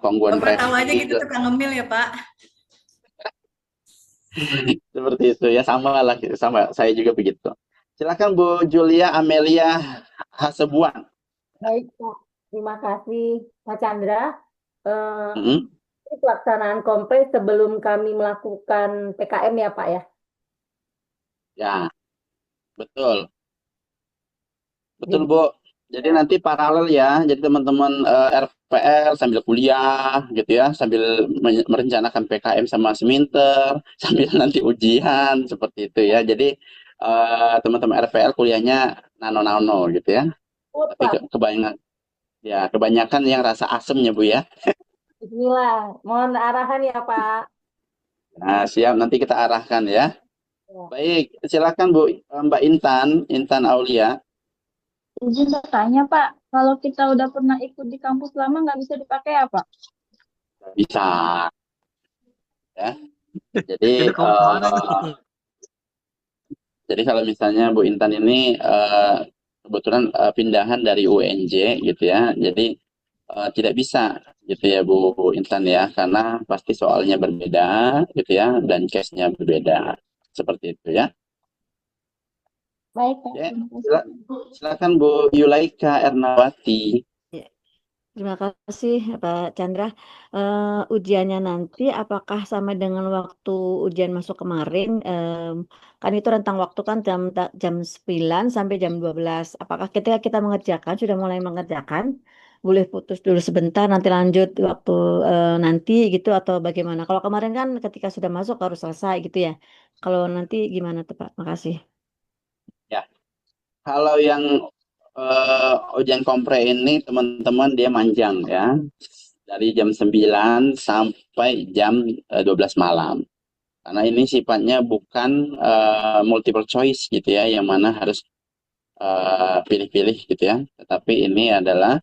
kongguan Bapak tahu aja gitu gitu. tukang ngemil ya Pak. Seperti itu ya, sama lah, sama saya juga begitu. Silakan Bu Julia Amelia Hasebuan. Baik, Pak. Terima kasih, Pak Chandra. Mm-hmm. Ini pelaksanaan kompres sebelum kami melakukan PKM ya, Pak ya? Ya, betul. Betul, Bu. Jadi nanti paralel ya. Jadi teman-teman RPL sambil kuliah gitu ya, sambil merencanakan PKM sama seminter, sambil nanti ujian seperti itu ya. Jadi teman-teman RPL kuliahnya nano-nano gitu ya. Tapi kebanyakan yang rasa asemnya Bu ya. Bismillah. Mohon arahan ya, Pak. Nah, siap, nanti kita arahkan ya. Baik, silakan Bu Mbak Intan Aulia. Izin bertanya, Pak. Kalau kita udah pernah ikut di kampus lama, nggak bisa dipakai ya, Pak? Bisa. Ya. Jadi, jadi kalau misalnya Bu Intan ini kebetulan pindahan dari UNJ gitu ya. Jadi tidak bisa gitu ya Bu Intan ya, karena pasti soalnya berbeda gitu ya, dan case-nya berbeda. Seperti itu ya. Baik, Pak. Ya, silakan Bu Yulaika Ernawati. Terima kasih Pak Chandra. Ujiannya nanti apakah sama dengan waktu ujian masuk kemarin? Kan itu rentang waktu kan jam 9 sampai jam 12. Apakah ketika kita mengerjakan, sudah mulai mengerjakan, boleh putus dulu sebentar, nanti lanjut waktu nanti gitu atau bagaimana? Kalau kemarin kan ketika sudah masuk harus selesai gitu ya. Kalau nanti gimana tuh Pak? Makasih. Ya, kalau yang ujian kompre ini teman-teman dia manjang ya, dari jam 9 sampai jam 12 malam. Karena ini sifatnya bukan multiple choice gitu ya, yang mana harus pilih-pilih gitu ya. Tetapi ini adalah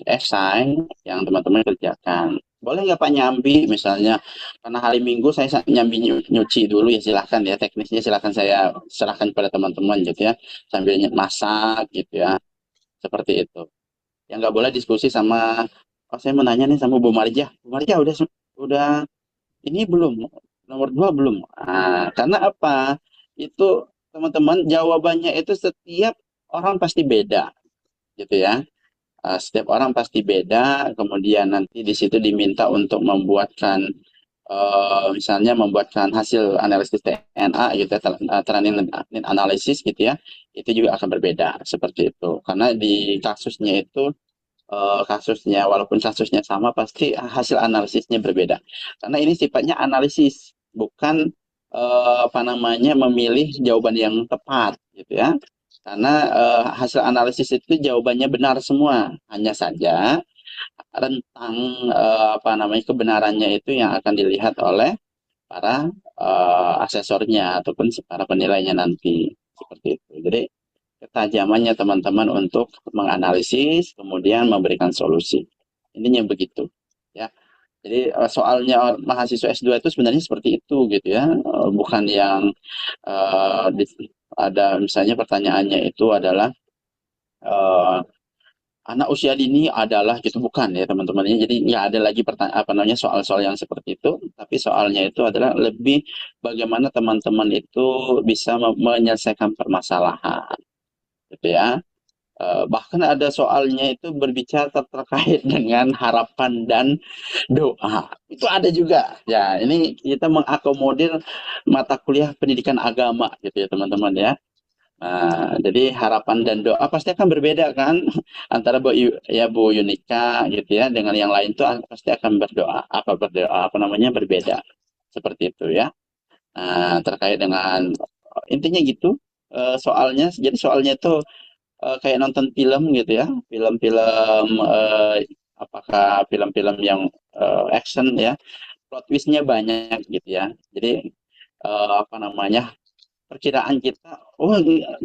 essay yang teman-teman kerjakan. Boleh nggak Pak nyambi misalnya, karena hari Minggu saya nyambi nyuci dulu ya, silahkan ya, teknisnya silahkan saya serahkan pada teman-teman gitu ya, sambil masak gitu ya, seperti itu. Yang nggak boleh diskusi sama, saya mau nanya nih sama Bu Marjah udah ini belum, nomor 2 belum. Karena apa, itu teman-teman jawabannya itu setiap orang pasti beda gitu ya. Setiap orang pasti beda, kemudian nanti di situ diminta untuk membuatkan misalnya membuatkan hasil analisis DNA gitu ya, training analisis gitu ya, itu juga akan berbeda seperti itu. Karena di kasusnya itu walaupun kasusnya sama, pasti hasil analisisnya berbeda. Karena ini sifatnya analisis, bukan memilih jawaban yang tepat gitu ya. Karena hasil analisis itu jawabannya benar semua, hanya saja rentang kebenarannya itu yang akan dilihat oleh para asesornya ataupun para penilainya nanti seperti itu. Jadi ketajamannya teman-teman untuk menganalisis kemudian memberikan solusi. Intinya begitu, ya. Jadi soalnya mahasiswa S2 itu sebenarnya seperti itu gitu ya, bukan yang ada misalnya pertanyaannya itu adalah anak usia dini adalah gitu, bukan ya teman-teman. Jadi nggak ada lagi soal-soal yang seperti itu, tapi soalnya itu adalah lebih bagaimana teman-teman itu bisa menyelesaikan permasalahan gitu ya. Bahkan ada soalnya itu berbicara terkait dengan harapan dan doa. Itu ada juga. Ya, ini kita mengakomodir mata kuliah pendidikan agama gitu ya teman-teman ya. Nah, jadi harapan dan doa pasti akan berbeda kan antara Bu Yunika gitu ya dengan yang lain tuh pasti akan berbeda seperti itu ya. Nah, terkait dengan intinya gitu soalnya. Jadi soalnya itu kayak nonton film gitu ya, film-film apakah film-film yang action ya, plot twist-nya banyak gitu ya. Jadi perkiraan kita,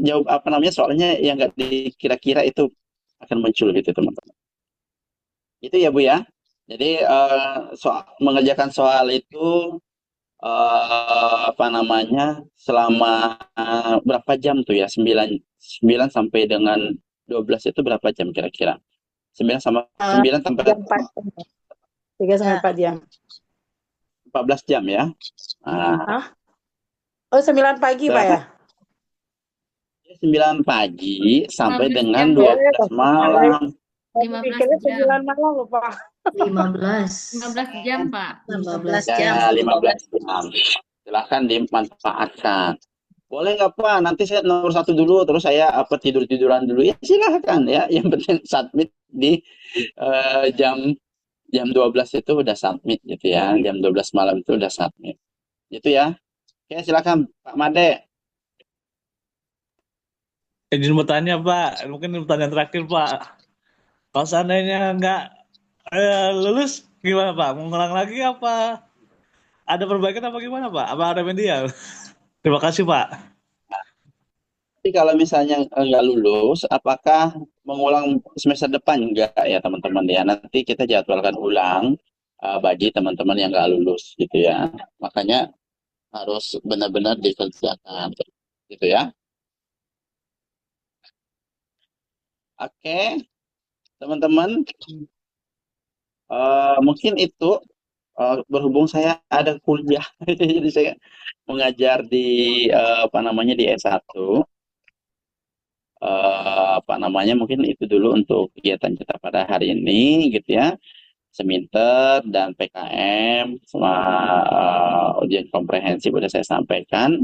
jawab soalnya yang nggak dikira-kira itu akan muncul gitu teman-teman. Itu ya Bu ya. Jadi mengerjakan soal itu selama berapa jam tuh ya? 9 sampai dengan 12 itu berapa jam kira-kira? 9 sampai 3 sampai 4 jam. 14 jam ya. Hah? Oh, 9 pagi Pak ya? 9 pagi sampai 15 dengan jam, 12 malam. 15 Pikirnya jam. 9 malam loh Pak. 15 jam, Pak. 15 Ya, jam. 15 jam. Silahkan dimanfaatkan. Boleh nggak Pak? Nanti saya nomor 1 dulu, terus saya tidur-tiduran dulu. Ya silahkan ya. Yang penting submit di jam 12 itu udah submit gitu ya. Jam 12 malam itu udah submit. Gitu ya. Oke, silakan Pak Made. Izin bertanya Pak, mungkin pertanyaan terakhir Pak. Kalau seandainya nggak lulus gimana Pak? Mau ngulang lagi apa? Ada perbaikan apa gimana Pak? Apa ada remedial? Terima kasih Pak. Tapi kalau misalnya nggak lulus, apakah mengulang semester depan? Enggak ya teman-teman ya. Nanti kita jadwalkan ulang bagi teman-teman yang nggak lulus gitu ya. Makanya harus benar-benar dikerjakan gitu ya. Oke, teman-teman. Mungkin itu berhubung saya ada kuliah, jadi saya mengajar di di S1. Mungkin itu dulu untuk kegiatan kita pada hari ini gitu ya. Seminter dan PKM sama ujian komprehensif sudah saya sampaikan.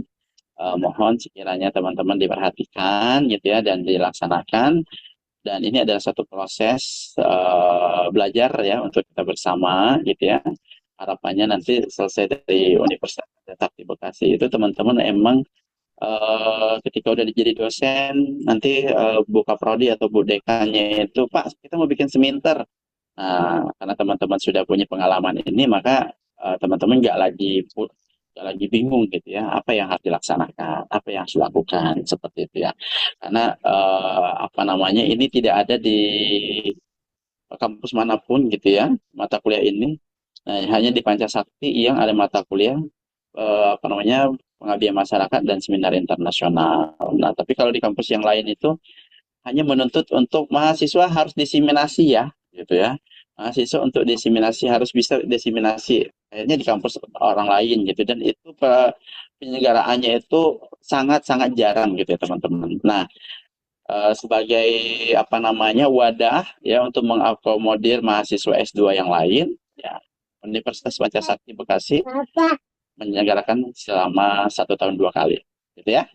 Mohon sekiranya teman-teman diperhatikan gitu ya dan dilaksanakan. Dan ini adalah satu proses belajar ya untuk kita bersama gitu ya. Harapannya nanti selesai dari Universitas Sakti Bekasi itu teman-teman emang ketika udah jadi dosen nanti buka prodi atau bu dekannya itu Pak kita mau bikin seminter. Nah, karena teman-teman sudah punya pengalaman ini maka teman-teman nggak lagi bingung gitu ya apa yang harus dilaksanakan, apa yang harus dilakukan seperti itu ya. Karena ini tidak ada di kampus manapun gitu ya mata kuliah ini. Nah, hanya di Pancasakti yang ada mata kuliah pengabdian masyarakat dan seminar internasional. Nah, tapi kalau di kampus yang lain itu hanya menuntut untuk mahasiswa harus diseminasi ya, gitu ya. Mahasiswa untuk diseminasi harus bisa diseminasi akhirnya di kampus orang lain gitu dan itu penyelenggaraannya itu sangat-sangat jarang gitu ya teman-teman. Nah, sebagai wadah ya untuk mengakomodir mahasiswa S2 yang lain ya Universitas Pancasakti Bekasi menyelenggarakan selama 1 tahun 2 kali gitu ya.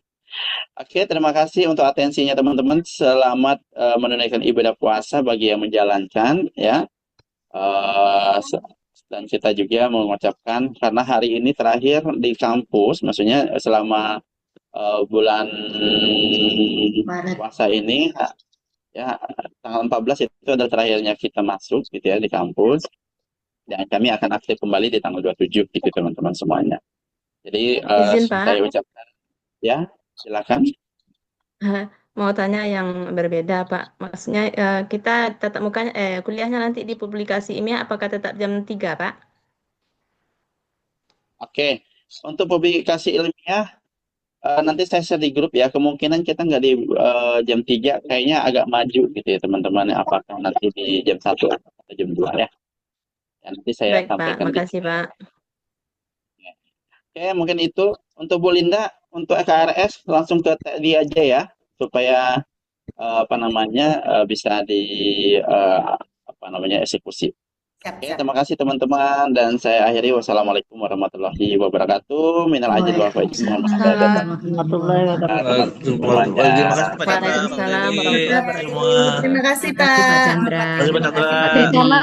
Oke, terima kasih untuk atensinya teman-teman. Selamat menunaikan ibadah puasa bagi yang menjalankan ya. Dan kita juga mengucapkan karena hari ini terakhir di kampus, maksudnya selama bulan Maret. puasa ini, ya tanggal 14 itu adalah terakhirnya kita masuk gitu ya di kampus, dan kami akan aktif kembali di tanggal 27 gitu teman-teman semuanya. Jadi Izin Pak, saya ucapkan ya, silakan. mau tanya yang berbeda Pak. Maksudnya kita tatap mukanya kuliahnya nanti di publikasi ilmiah apakah tetap jam 3 Pak? Oke, untuk publikasi ilmiah nanti saya share di grup ya. Kemungkinan kita nggak di jam 3, kayaknya agak maju gitu ya teman-teman. Apakah nanti di jam 1 atau jam 2 ya. Ya, nanti saya Baik Pak, sampaikan di. makasih Pak. Oke, mungkin itu untuk Bu Linda, untuk KRS langsung ke dia aja ya, supaya bisa di eksekusi. Oke, terima kasih teman-teman, dan saya akhiri. Wassalamualaikum warahmatullahi wabarakatuh. Minal aidin wal faizin. Mohon maaf lahir dan batin. Warahmatullahi wabarakatuh. Waalaikumsalam Pak Chandra. Waalaikumsalam warahmatullahi wabarakatuh. Semua. Terima kasih Terima kasih Pak Pak. Chandra. Terima kasih Pak Chandra. Terima kasih Pak Edi.